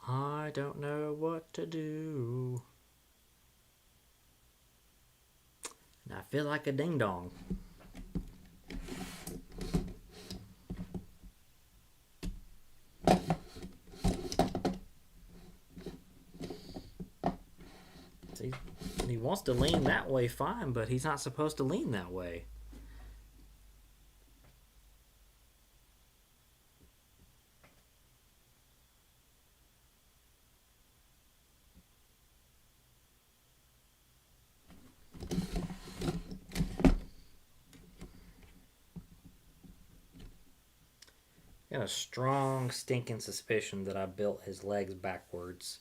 I don't know what to do. And I feel like a ding dong. See, he wants to lean that way, fine, but he's not supposed to lean that way. I got a strong stinking suspicion that I built his legs backwards.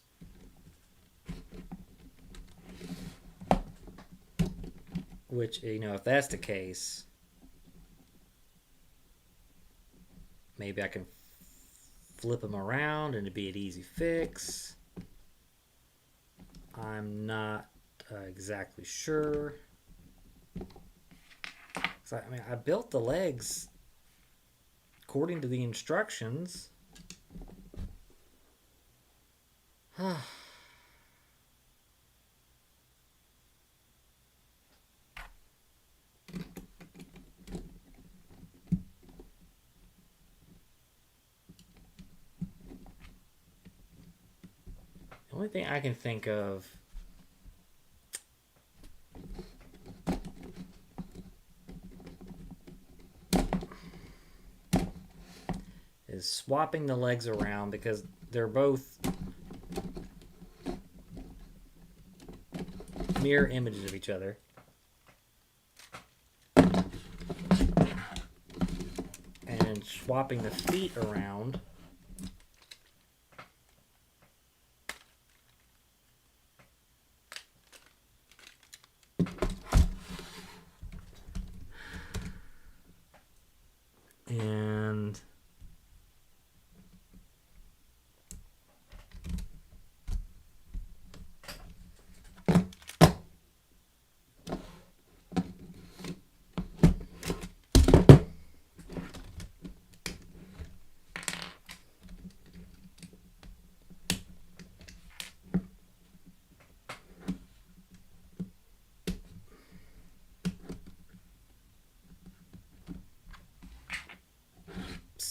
Which, you know, if that's the case, maybe I can flip them around and it'd be an easy fix. I'm not exactly sure. So, I mean, I built the legs according to the instructions. The only thing I can think of is swapping the legs around, because they're both mirror images of each other. And swapping the feet around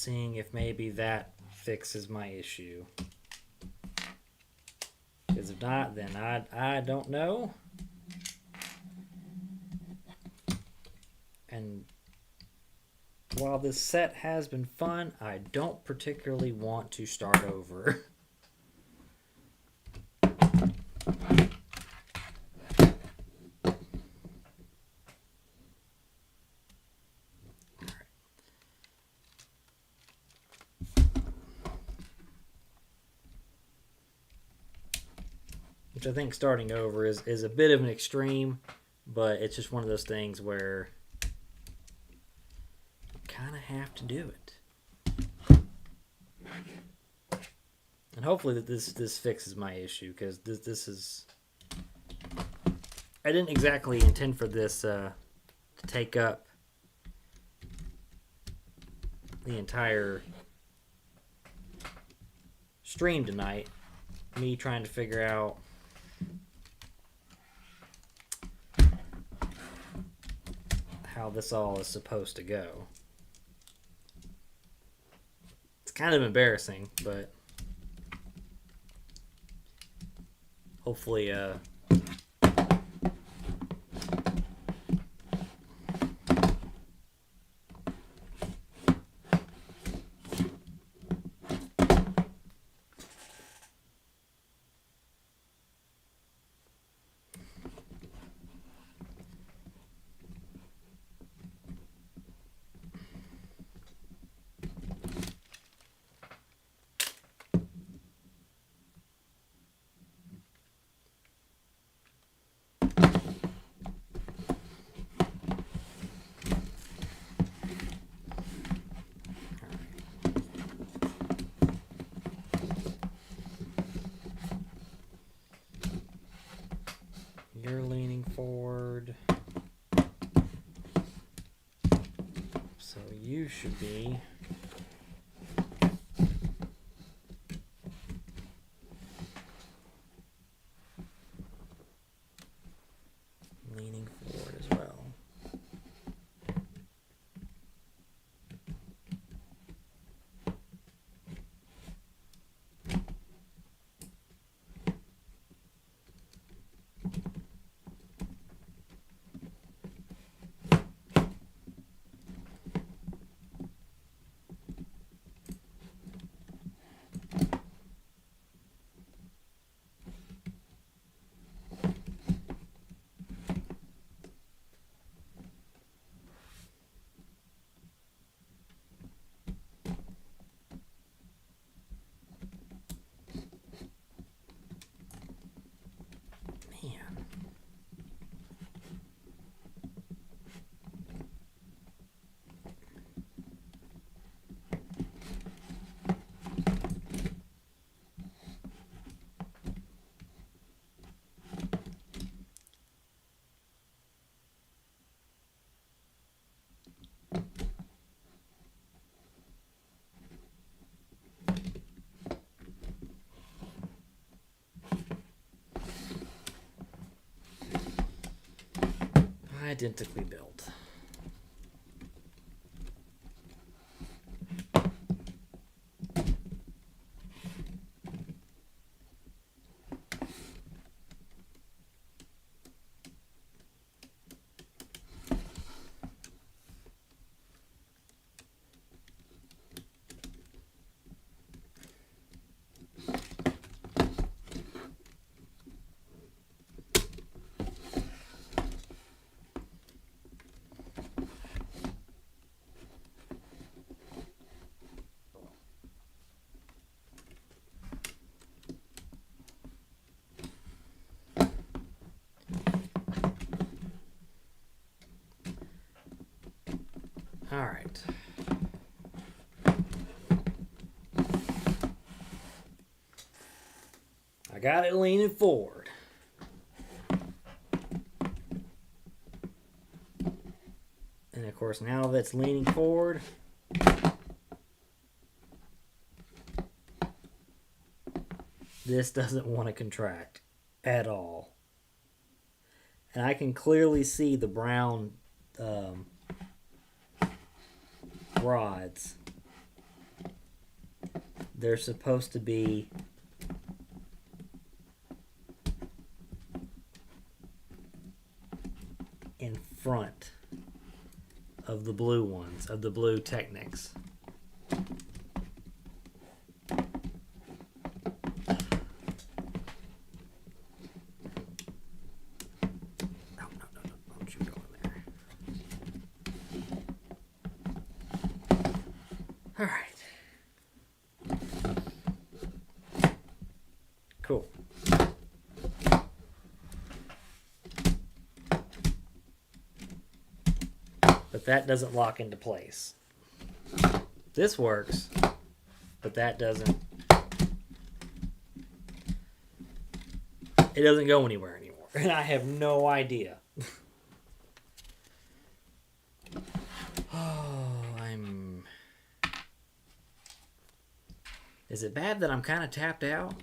seeing if maybe that fixes my issue. Because if not, then I don't know. And while this set has been fun, I don't particularly want to start over. Which I think starting over is a bit of an extreme, but it's just one of those things where you kind of have to do it. And hopefully that this fixes my issue, because this is... I didn't exactly intend for this to take up the entire stream tonight. Me trying to figure out how this all is supposed to go. It's kind of embarrassing, but hopefully you're leaning forward, so you should be leaning forward as well. Man. Identically built. All right. I got it leaning forward. And of course, now that's leaning forward, this doesn't want to contract at all. And I can clearly see the brown rods they're supposed to be in front of the blue ones, of the blue Technics. All right. Cool. But that doesn't lock into place. This works, but that doesn't. It doesn't go anywhere anymore. And I have no idea. Is it bad that I'm kind of tapped out?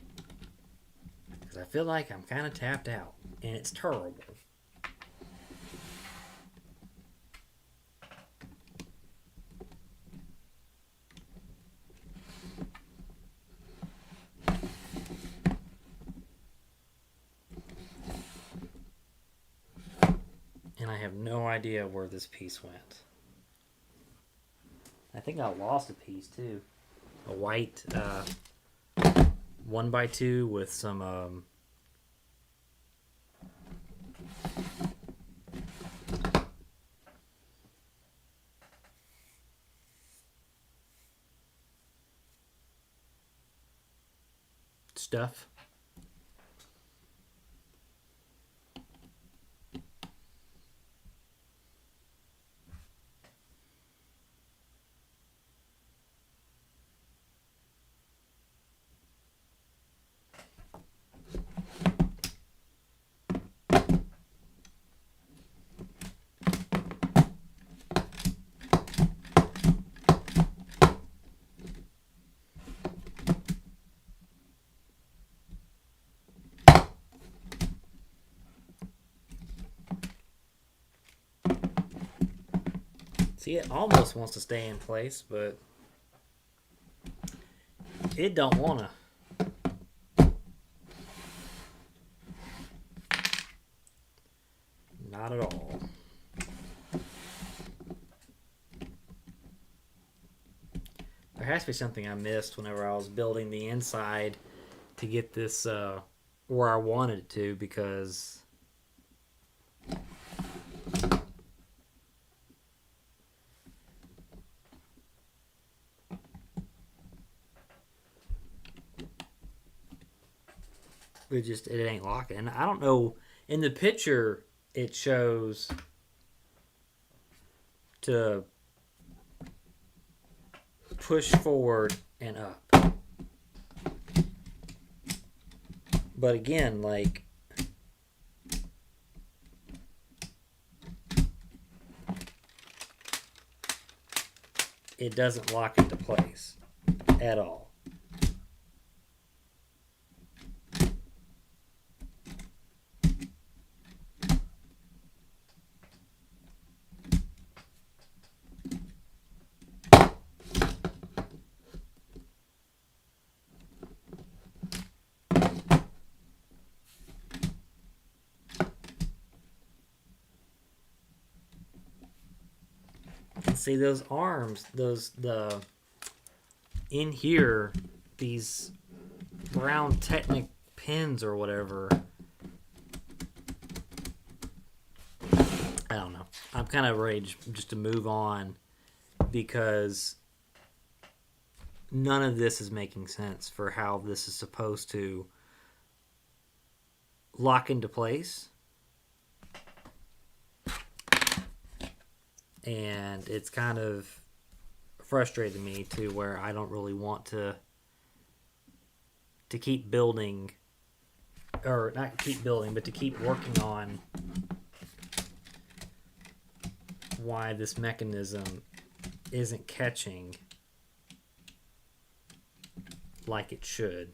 Because I feel like I'm kind of tapped out. And it's terrible. And I have no idea where this piece went. I think I lost a piece too. A white 1x2 with some stuff. See, it almost wants to stay in place, but it don't want to. Not at all. There has to be something I missed whenever I was building the inside to get this where I wanted it to, because it ain't locking. And I don't know, in the picture it shows to push forward and up. But again, like, it doesn't lock into place at all. See those arms, in here, these brown Technic pins or whatever. I don't know. I'm kind of ready just to move on, because none of this is making sense for how this is supposed to lock into place. And it's kind of frustrated me to where I don't really want to keep building, or not keep building, but to keep working on why this mechanism isn't catching like it should.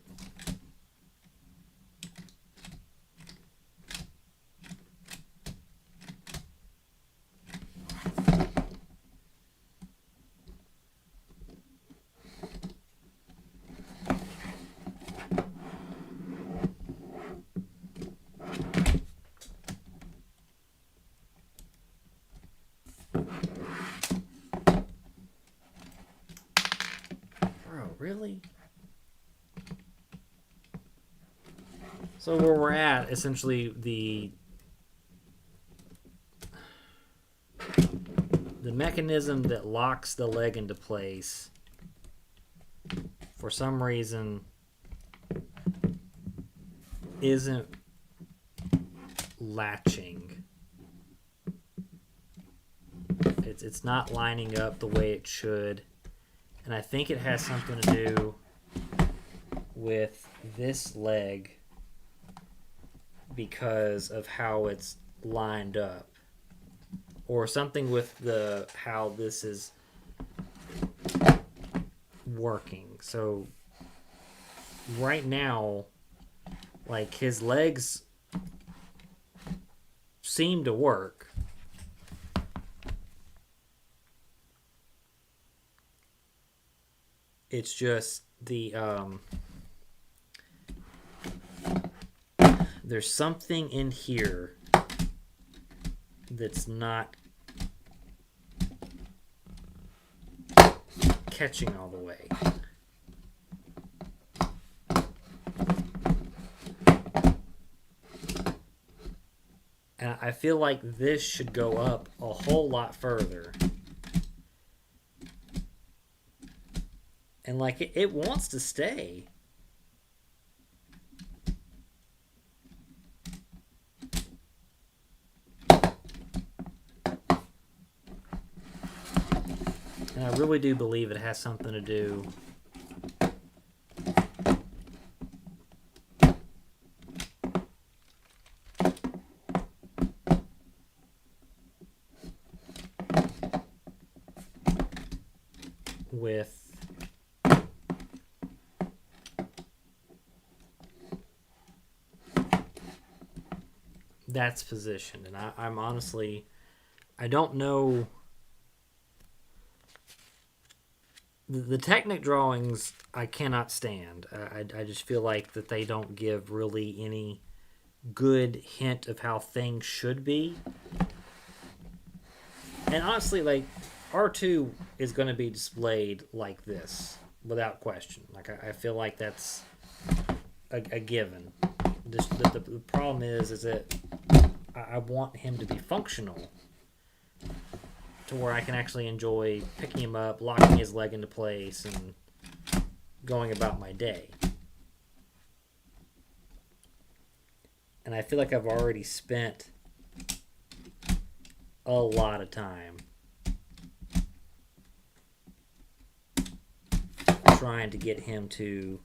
So where we're at, essentially the mechanism that locks the leg into place, for some reason, isn't latching. It's not lining up the way it should. And I think it has something to do with this leg because of how it's lined up. Or something with how this is working. So right now, like, his legs seem to work. It's just there's something in here that's not catching all the way. And I feel like this should go up a whole lot further. And like it wants to stay. And I really do believe it has something to do with that's positioned. And I'm honestly, I don't know. The Technic drawings I cannot stand. I just feel like that they don't give really any good hint of how things should be. And honestly, like, R2 is going to be displayed like this, without question. Like, I feel like that's a given. The problem is that I want him to be functional, to where I can actually enjoy picking him up, locking his leg into place, and going about my day. And I feel like I've already spent a lot of time trying to get him to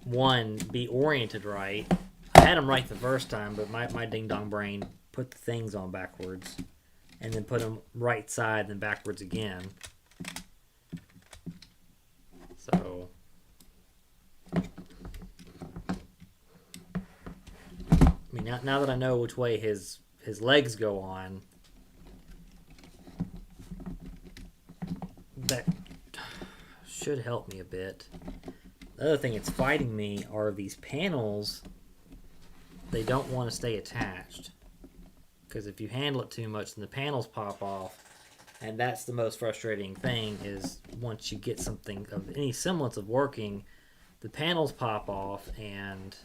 one, be oriented right. I had him right the first time, but my ding-dong brain put the things on backwards and then put them right side then backwards again. So I mean, now that I know which way his legs go on, that should help me a bit. The other thing that's fighting me are these panels. They don't want to stay attached, because if you handle it too much, then the panels pop off, and that's the most frustrating thing. Is once you get something of any semblance of working, the panels pop off, and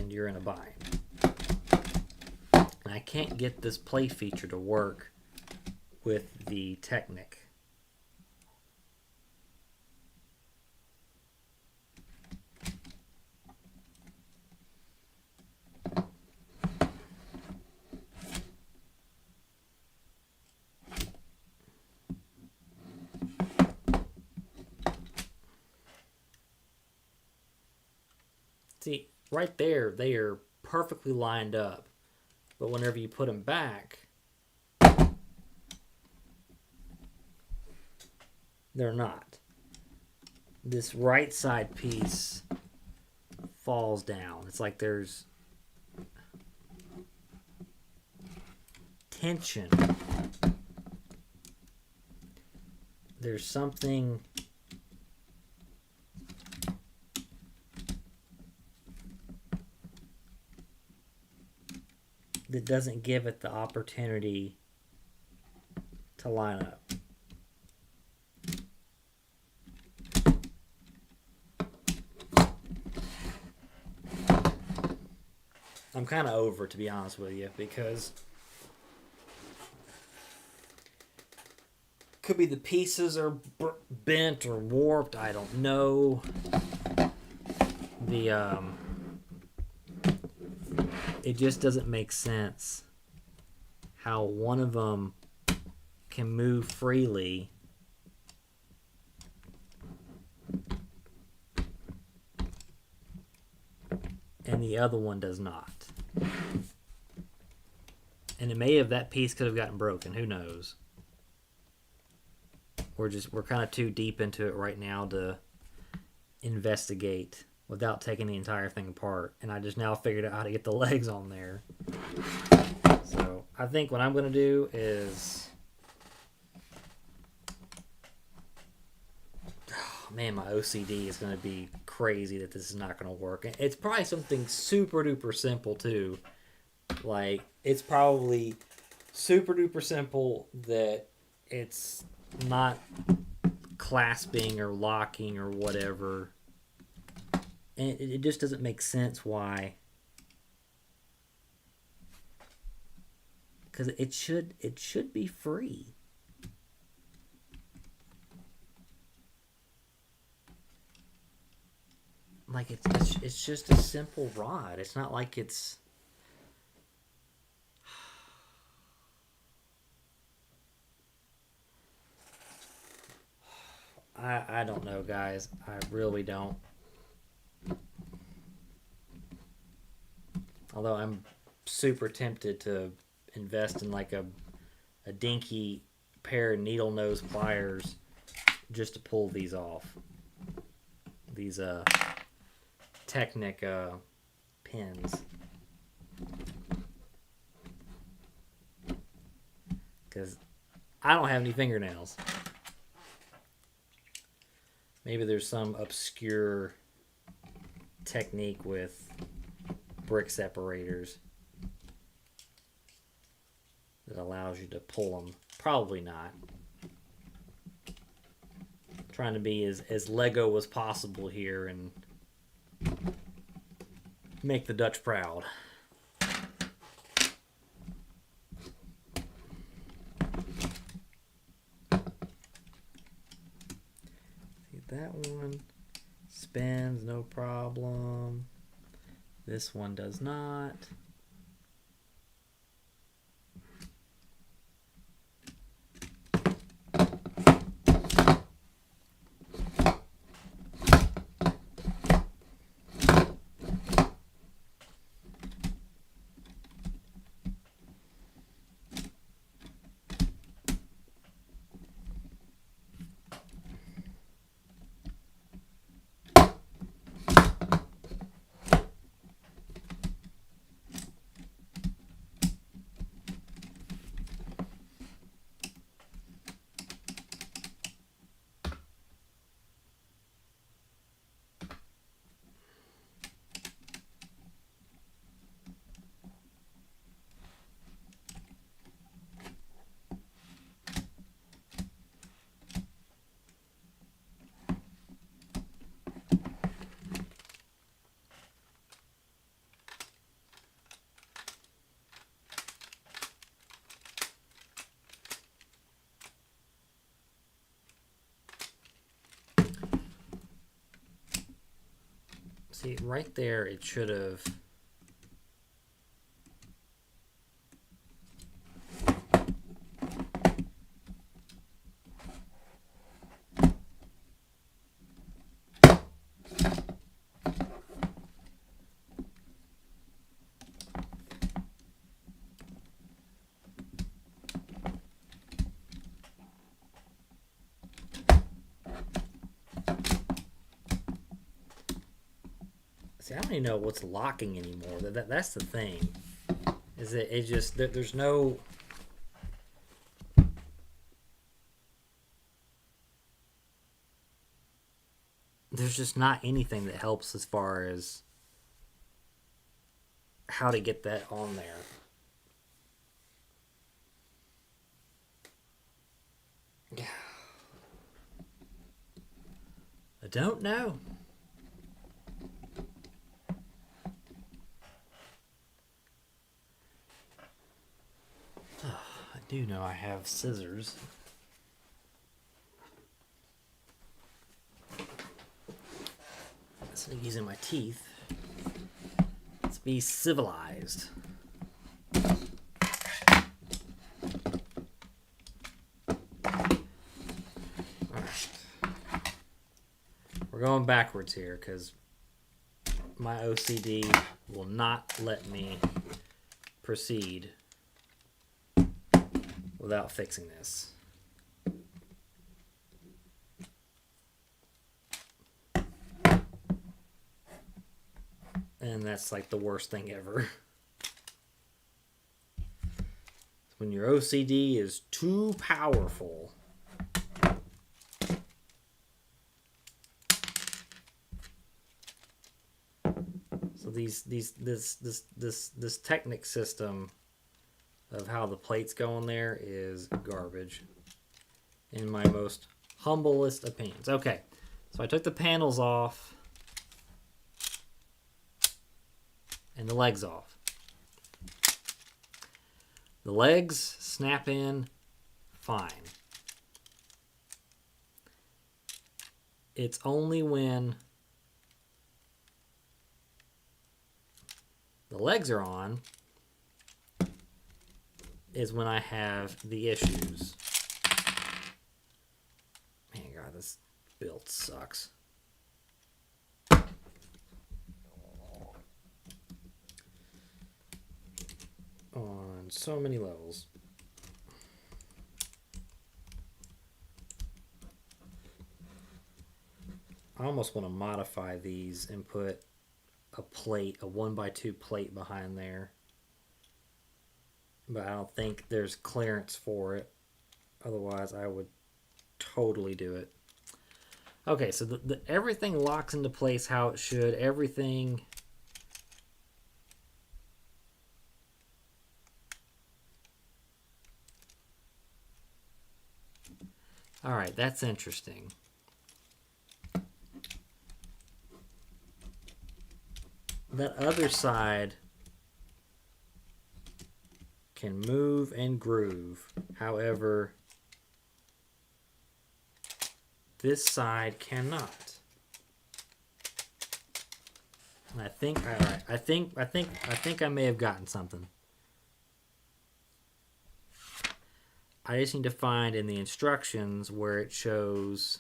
you're in a bind. And I can't get this play feature to work with the Technic. See, right there, they are perfectly lined up. But whenever you put them back, they're not. This right side piece falls down. It's like there's tension. There's something that doesn't give it the opportunity to line up. I'm kind of over it, to be honest with you, because could be the pieces are bent or warped. I don't know. The it just doesn't make sense how one of them can move freely and the other one does not. And it may have, that piece could have gotten broken. Who knows? We're kind of too deep into it right now to investigate without taking the entire thing apart. And I just now figured out how to get the legs on there. So I think what I'm going to do is, oh, man, my OCD is going to be crazy that this is not going to work. It's probably something super duper simple too. Like, it's probably super duper simple that it's not clasping or locking or whatever. And it just doesn't make sense why. Because it should be free. Like, it's just a simple rod. It's not like it's... I don't know, guys. I really don't. Although I'm super tempted to invest in like a dinky pair of needle nose pliers just to pull these off. These Technic pins. Because I don't have any fingernails. Maybe there's some obscure technique with brick separators that allows you to pull them. Probably not. Trying to be as Lego as possible here and make the Dutch proud. That one spins no problem. This one does not. See, right there, it should have... See, I don't even know what's locking anymore. That's the thing. Is that it just... There's no... There's just not anything that helps as far as how to get that on there. I don't know. know I have scissors. Instead of using my teeth, let's be civilized. We're going backwards here because my OCD will not let me proceed without fixing this. And that's like the worst thing ever. When your OCD is too powerful. So this Technic system of how the plates go in there is garbage, in my most humblest opinions. Okay, so I took the panels off and the legs off. The legs snap in fine. It's only when the legs are on is when I have the issues. Man, God, this build sucks. On so many levels. I almost want to modify these and put a plate, a 1x2 plate behind there. But I don't think there's clearance for it. Otherwise, I would totally do it. Okay, so everything locks into place how it should. Everything... Alright, that's interesting. That other side can move and groove. However, this side cannot. And I think, all right, I think I may have gotten something. I just need to find in the instructions where it shows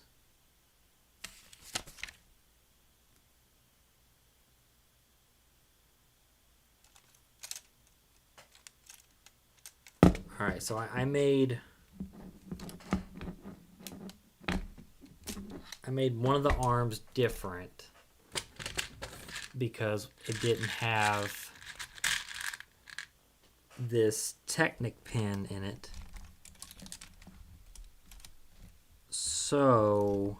all right, so I made one of the arms different because it didn't have this Technic pin in it. So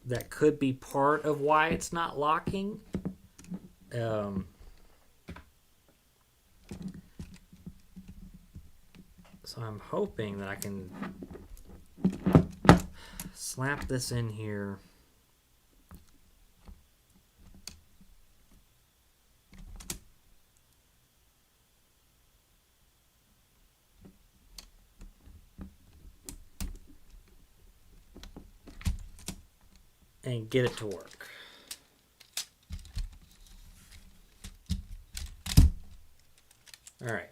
that could be part of why it's not locking. So I'm hoping that I can slap this in here. And get it to work. All right.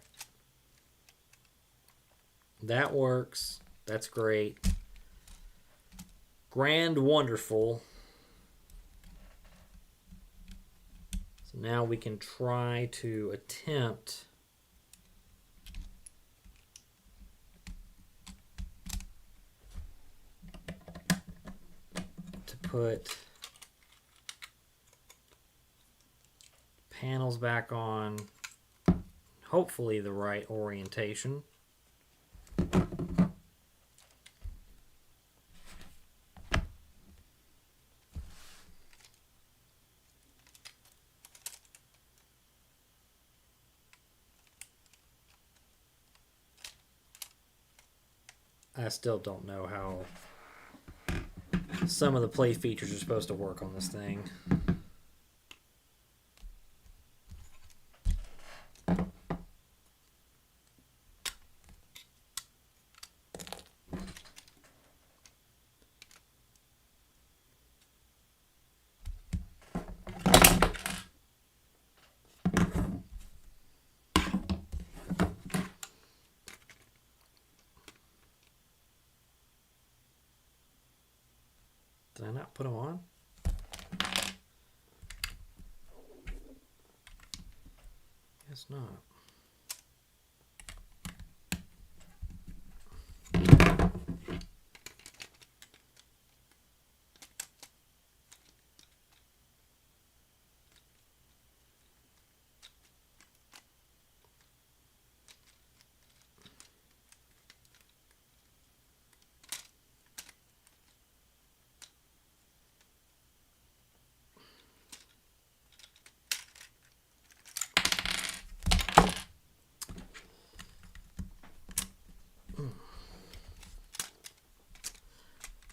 That works. That's great. Grand, wonderful. So now we can try to attempt to put panels back on, hopefully the right orientation. I still don't know how some of the play features are supposed to work on this thing. not put them on? Guess not.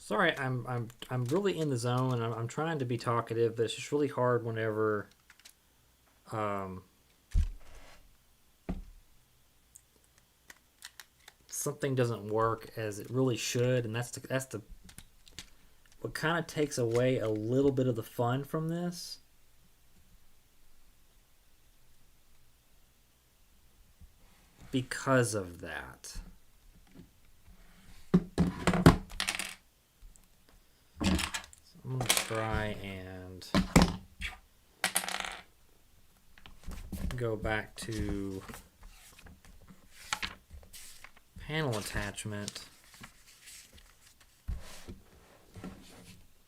Sorry, I'm really in the zone. I'm trying to be talkative, but it's just really hard whenever something doesn't work as it really should, and that's the what kind of takes away a little bit of the fun from this. Because of that. I'm going to try and go back to panel attachment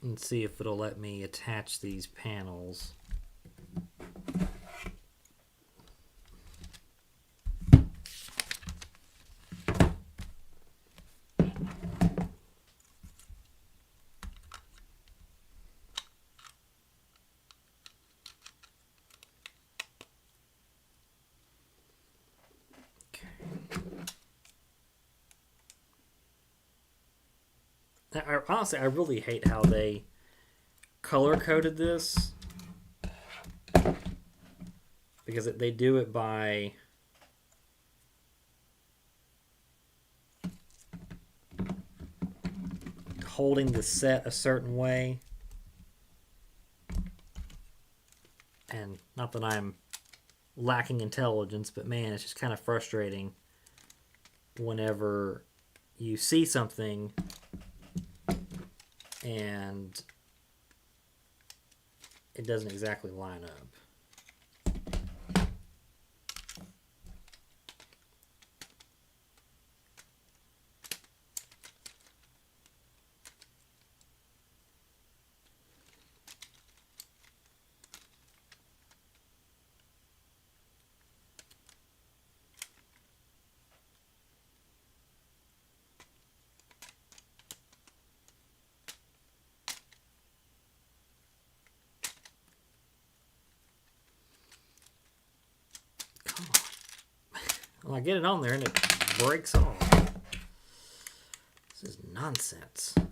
and see if it'll let me attach these panels. Honestly, I really hate how they color-coded this, because they do it by holding the set a certain way. And not that I'm lacking intelligence, but man, it's just kind of frustrating whenever you see something and it doesn't exactly line up. Well, I get it on there and it breaks off. This is nonsense. You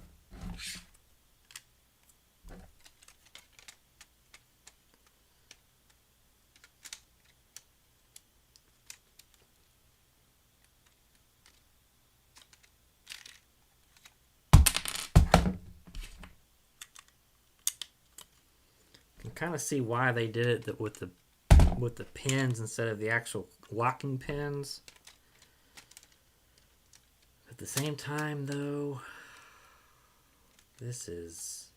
can kind of see why they did it with the pins instead of the actual locking pins. At the same time, though, this has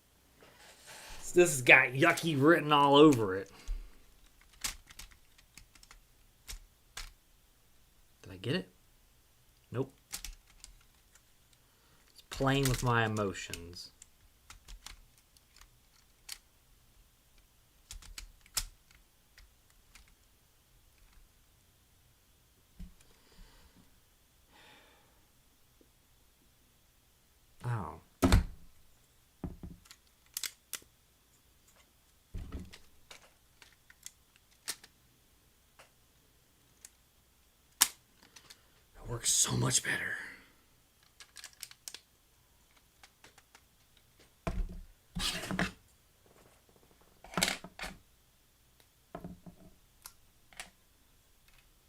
got yucky written all over it. Did I get it? Nope. It's playing with my emotions. Oh. It works so much better. I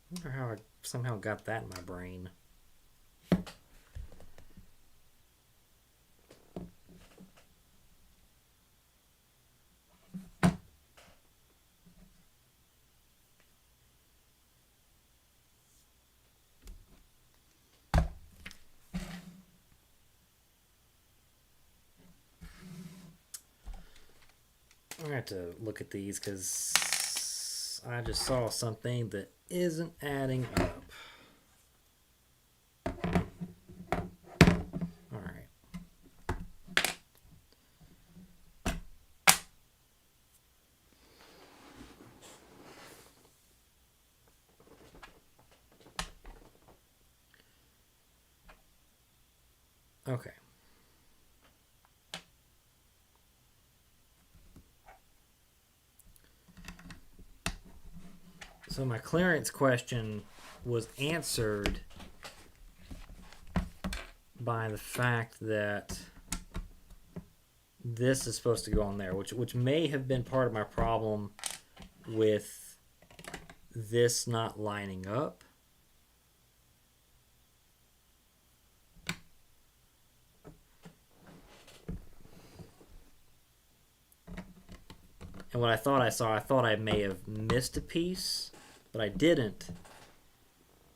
wonder how I somehow got that in my brain. have to look at these because I just saw something that isn't adding up. All right. Okay. So my clearance question was answered by the fact that this is supposed to go on there, which may have been part of my problem with this not lining up. And what I thought I may have missed a piece, but I didn't.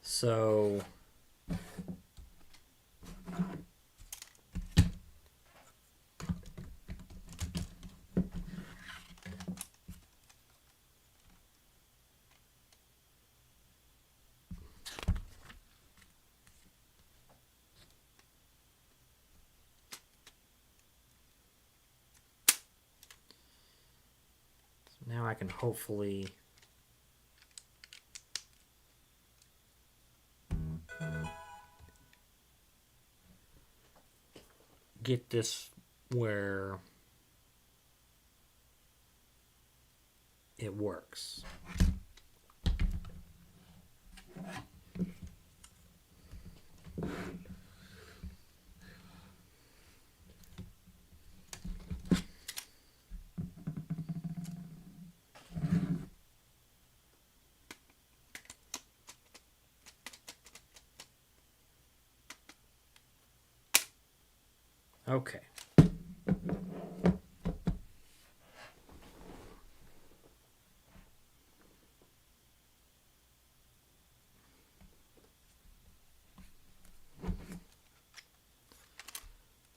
So now I can hopefully get this where it works. Okay.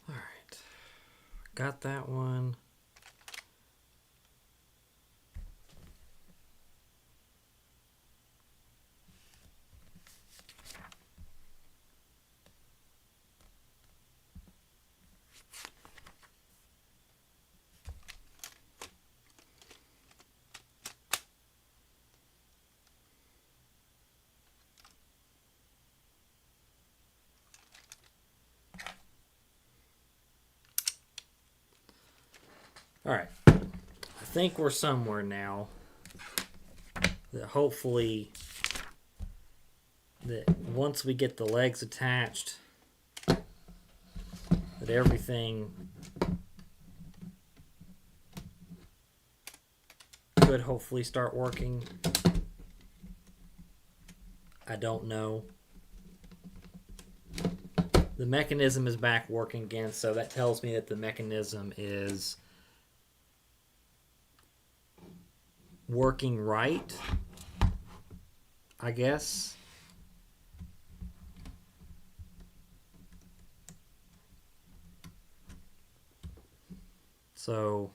All right. Got that one. All right, I think we're somewhere now that hopefully that once we get the legs attached, that everything could hopefully start working. I don't know. The mechanism is back working again, so that tells me that the mechanism is working right, I guess. So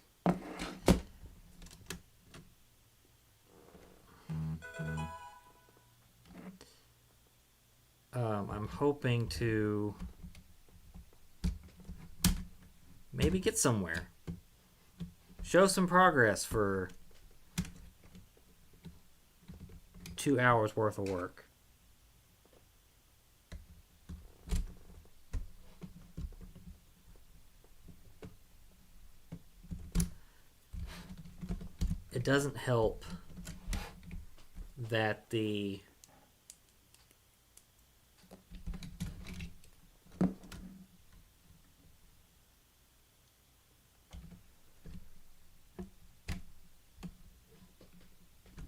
I'm hoping to maybe get somewhere. Show some progress for 2 hours worth of work. It doesn't help that the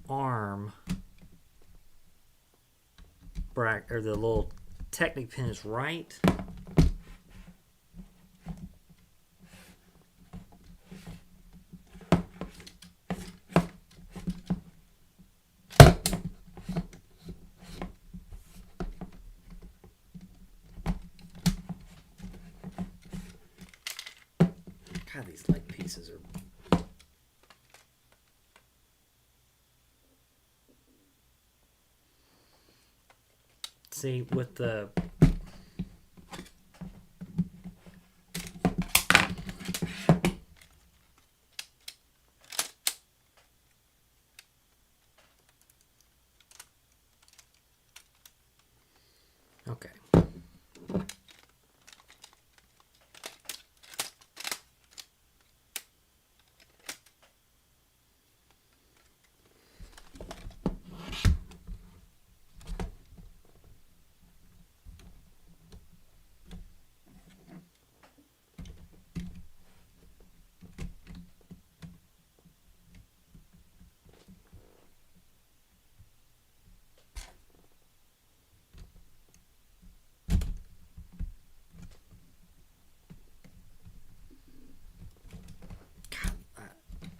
arm bracket or the little Technic pin is right. God, these leg pieces are See, with the... Okay.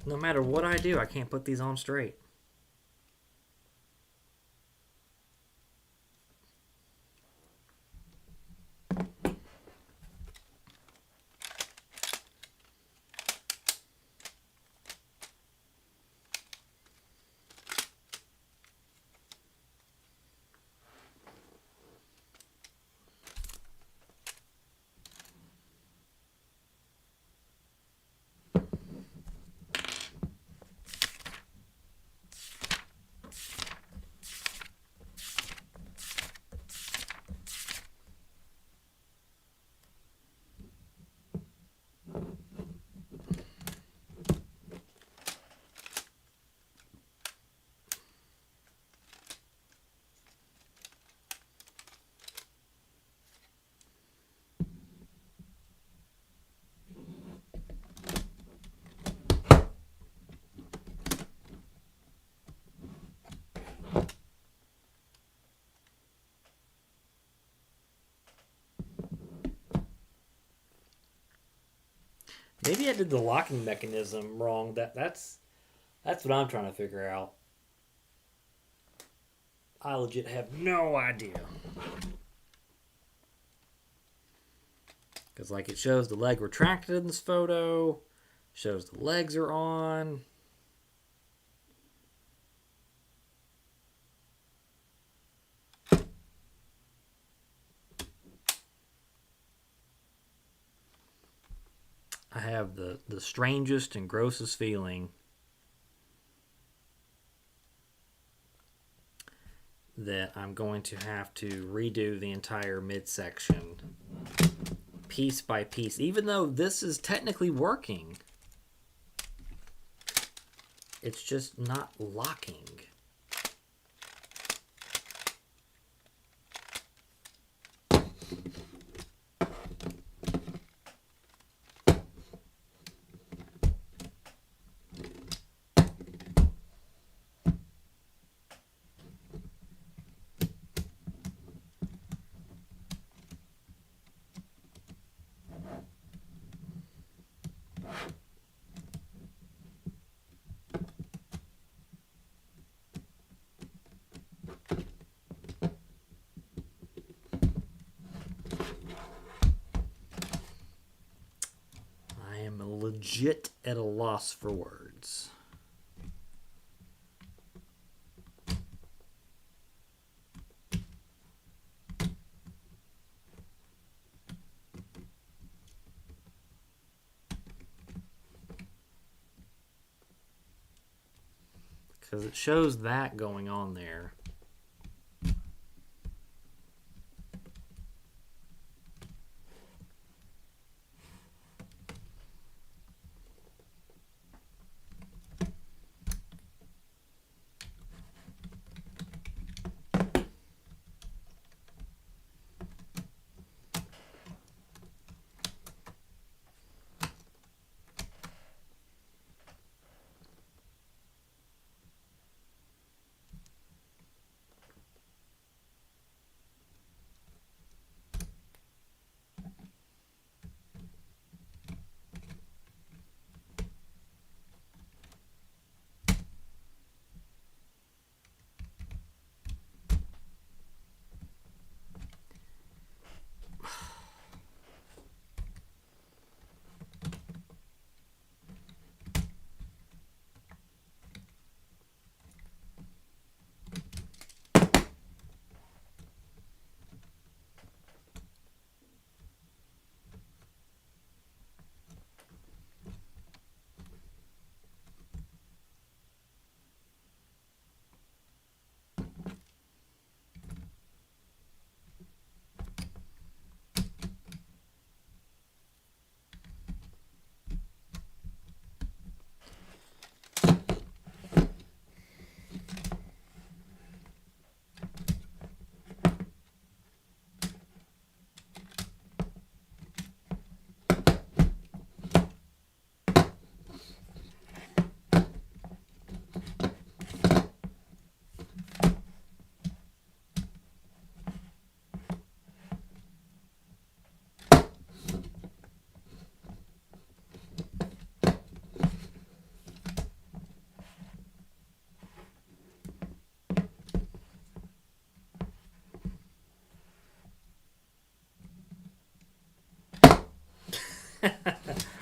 No matter what I do, I can't put these on straight. Maybe I did the locking mechanism wrong. That's what I'm trying to figure out. I legit have no idea. Because, like, it shows the leg retracted in this photo, shows the legs are on. I have the strangest and grossest feeling that I'm going to have to redo the entire midsection piece by piece, even though this is technically working. It's just not locking. Legit at a loss for words. Because it shows that going on there.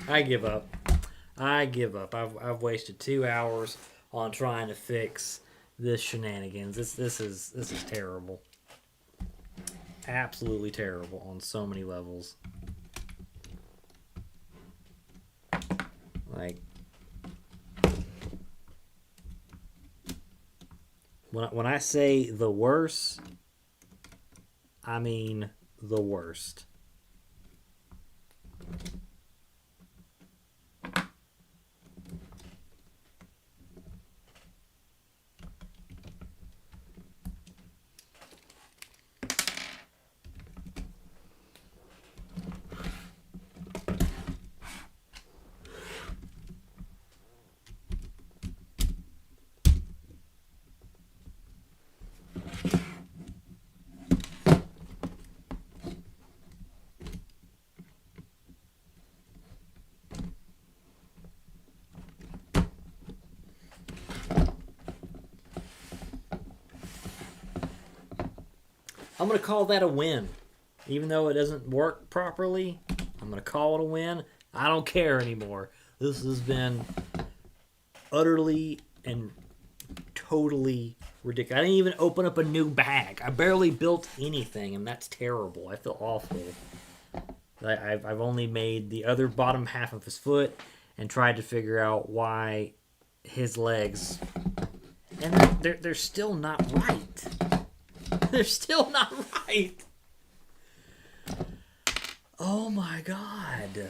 I give up. I give up. I've wasted 2 hours on trying to fix this shenanigans. This is terrible. Absolutely terrible on so many levels. Like, when I say the worst, I mean the worst. I'm going to call that a win. Even though it doesn't work properly, I'm going to call it a win. I don't care anymore. This has been utterly and totally ridiculous. I didn't even open up a new bag. I barely built anything, and that's terrible. I feel awful. I've only made the other bottom half of his foot and tried to figure out why his legs... And they're still not right. They're still not right. Oh my god.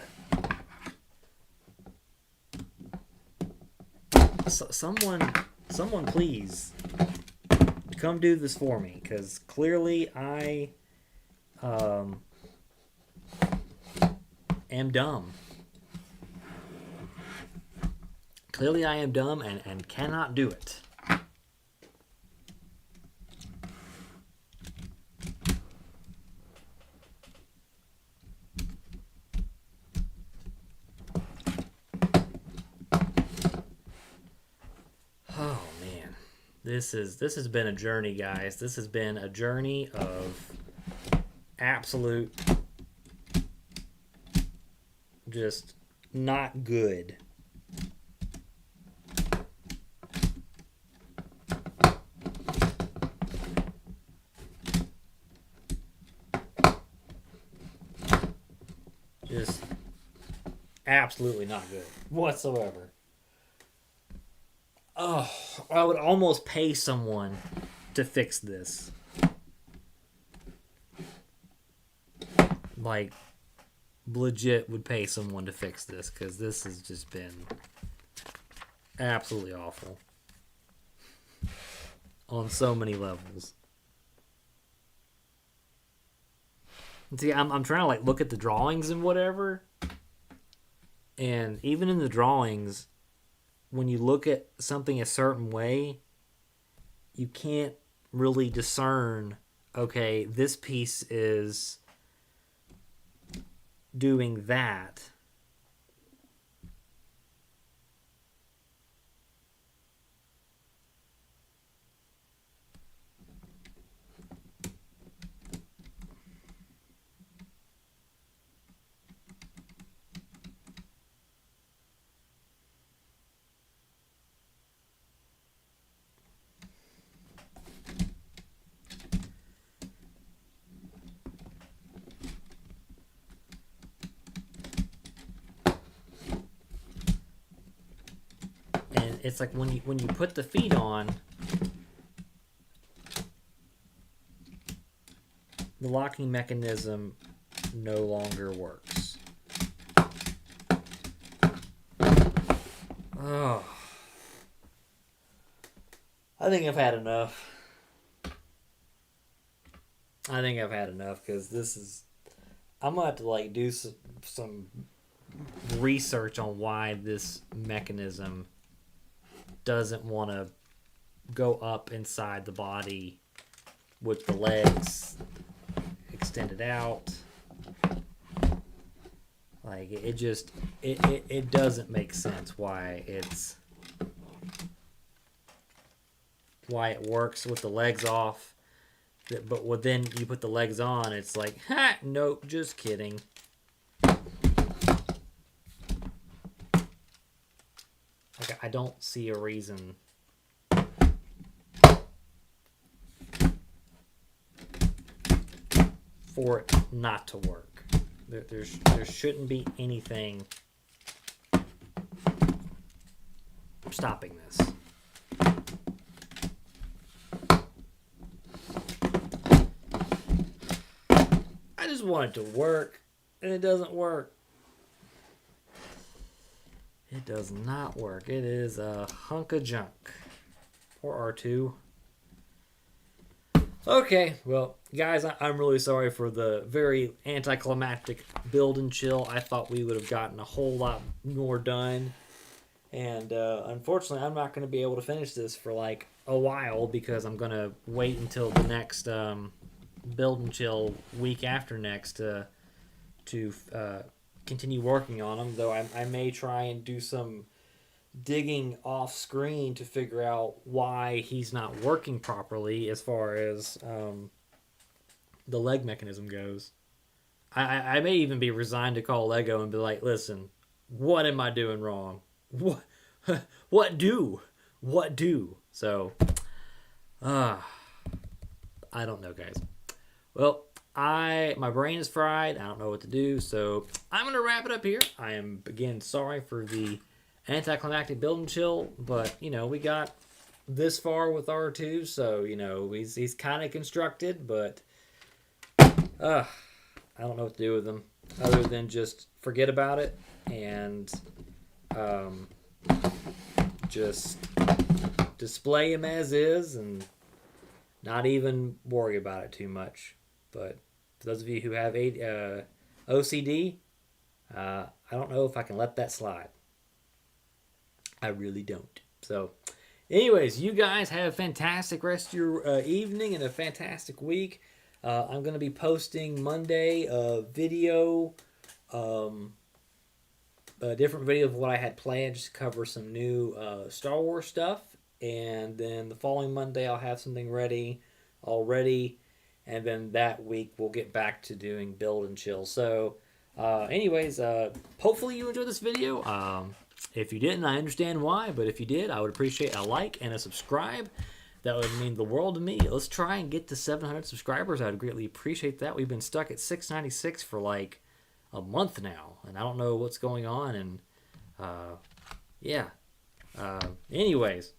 Someone please come do this for me, because clearly I am dumb. Clearly I am dumb and cannot do it. Oh man, this has been a journey, guys. This has been a journey of absolute just not good. Just absolutely not good whatsoever. Oh, I would almost pay someone to fix this. Like, legit would pay someone to fix this, because this has just been absolutely awful on so many levels. And see, I'm trying to like look at the drawings and whatever, and even in the drawings, when you look at something a certain way, you can't really discern, okay, this piece is doing that. And it's like when you put the feet on, the locking mechanism no longer works. Oh. I think I've had enough. I think I've had enough, because this is... I'm going to have to like do some research on why this mechanism doesn't want to go up inside the body with the legs extended out. Like, it just it doesn't make sense why it works with the legs off, but then you put the legs on, it's like, ha, nope, just kidding. don't see a reason for it not to work. There shouldn't be anything stopping this. I just want it to work, and it doesn't work. It does not work. It is a hunk of junk. Poor R2. Okay, well, guys, I'm really sorry for the very anticlimactic build and chill. I thought we would have gotten a whole lot more done. And unfortunately, I'm not going to be able to finish this for like a while because I'm going to wait until the next build and chill week after next to continue working on them. Though I may try and do some digging off screen to figure out why he's not working properly as far as the leg mechanism goes. I may even be resigned to call Lego and be like, listen, what am I doing wrong? What do? So, I don't know, guys. Well, my brain is fried. I don't know what to do, so I'm gonna wrap it up here. I am again sorry for the anticlimactic build and chill, but you know we got this far with R2, so you know he's kind of constructed, but I don't know what to do with him other than just forget about it and just display him as is and not even worry about it too much. But for those of you who have OCD, I don't know if I can let that slide. I really don't. So, anyways, you guys have a fantastic rest of your evening and a fantastic week. I'm going to be posting Monday a video, a different video of what I had planned, just to cover some new Star Wars stuff. And then the following Monday, I'll have something ready already. And then that week, we'll get back to doing build and chill. So, anyways, hopefully you enjoyed this video. If you didn't, I understand why. But if you did, I would appreciate a like and a subscribe. That would mean the world to me. Let's try and get to 700 subscribers. I'd greatly appreciate that. We've been stuck at 696 for like a month now. And I don't know what's going on. And, yeah. Anyways,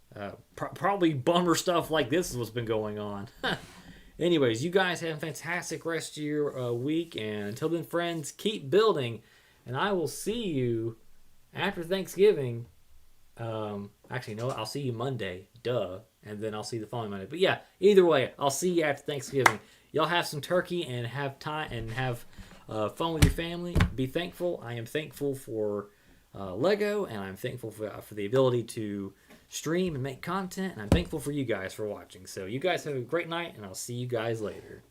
probably bummer stuff like this is what's been going on. Anyways, you guys have a fantastic rest of your week. And until then, friends, keep building. And I will see you after Thanksgiving. Actually, no, I'll see you Monday. Duh. And then I'll see you the following Monday. But yeah, either way, I'll see you after Thanksgiving. Y'all have some turkey and have time and have fun with your family. Be thankful. I am thankful for Lego, and I'm thankful for the ability to stream and make content, and I'm thankful for you guys for watching. So you guys have a great night, and I'll see you guys later.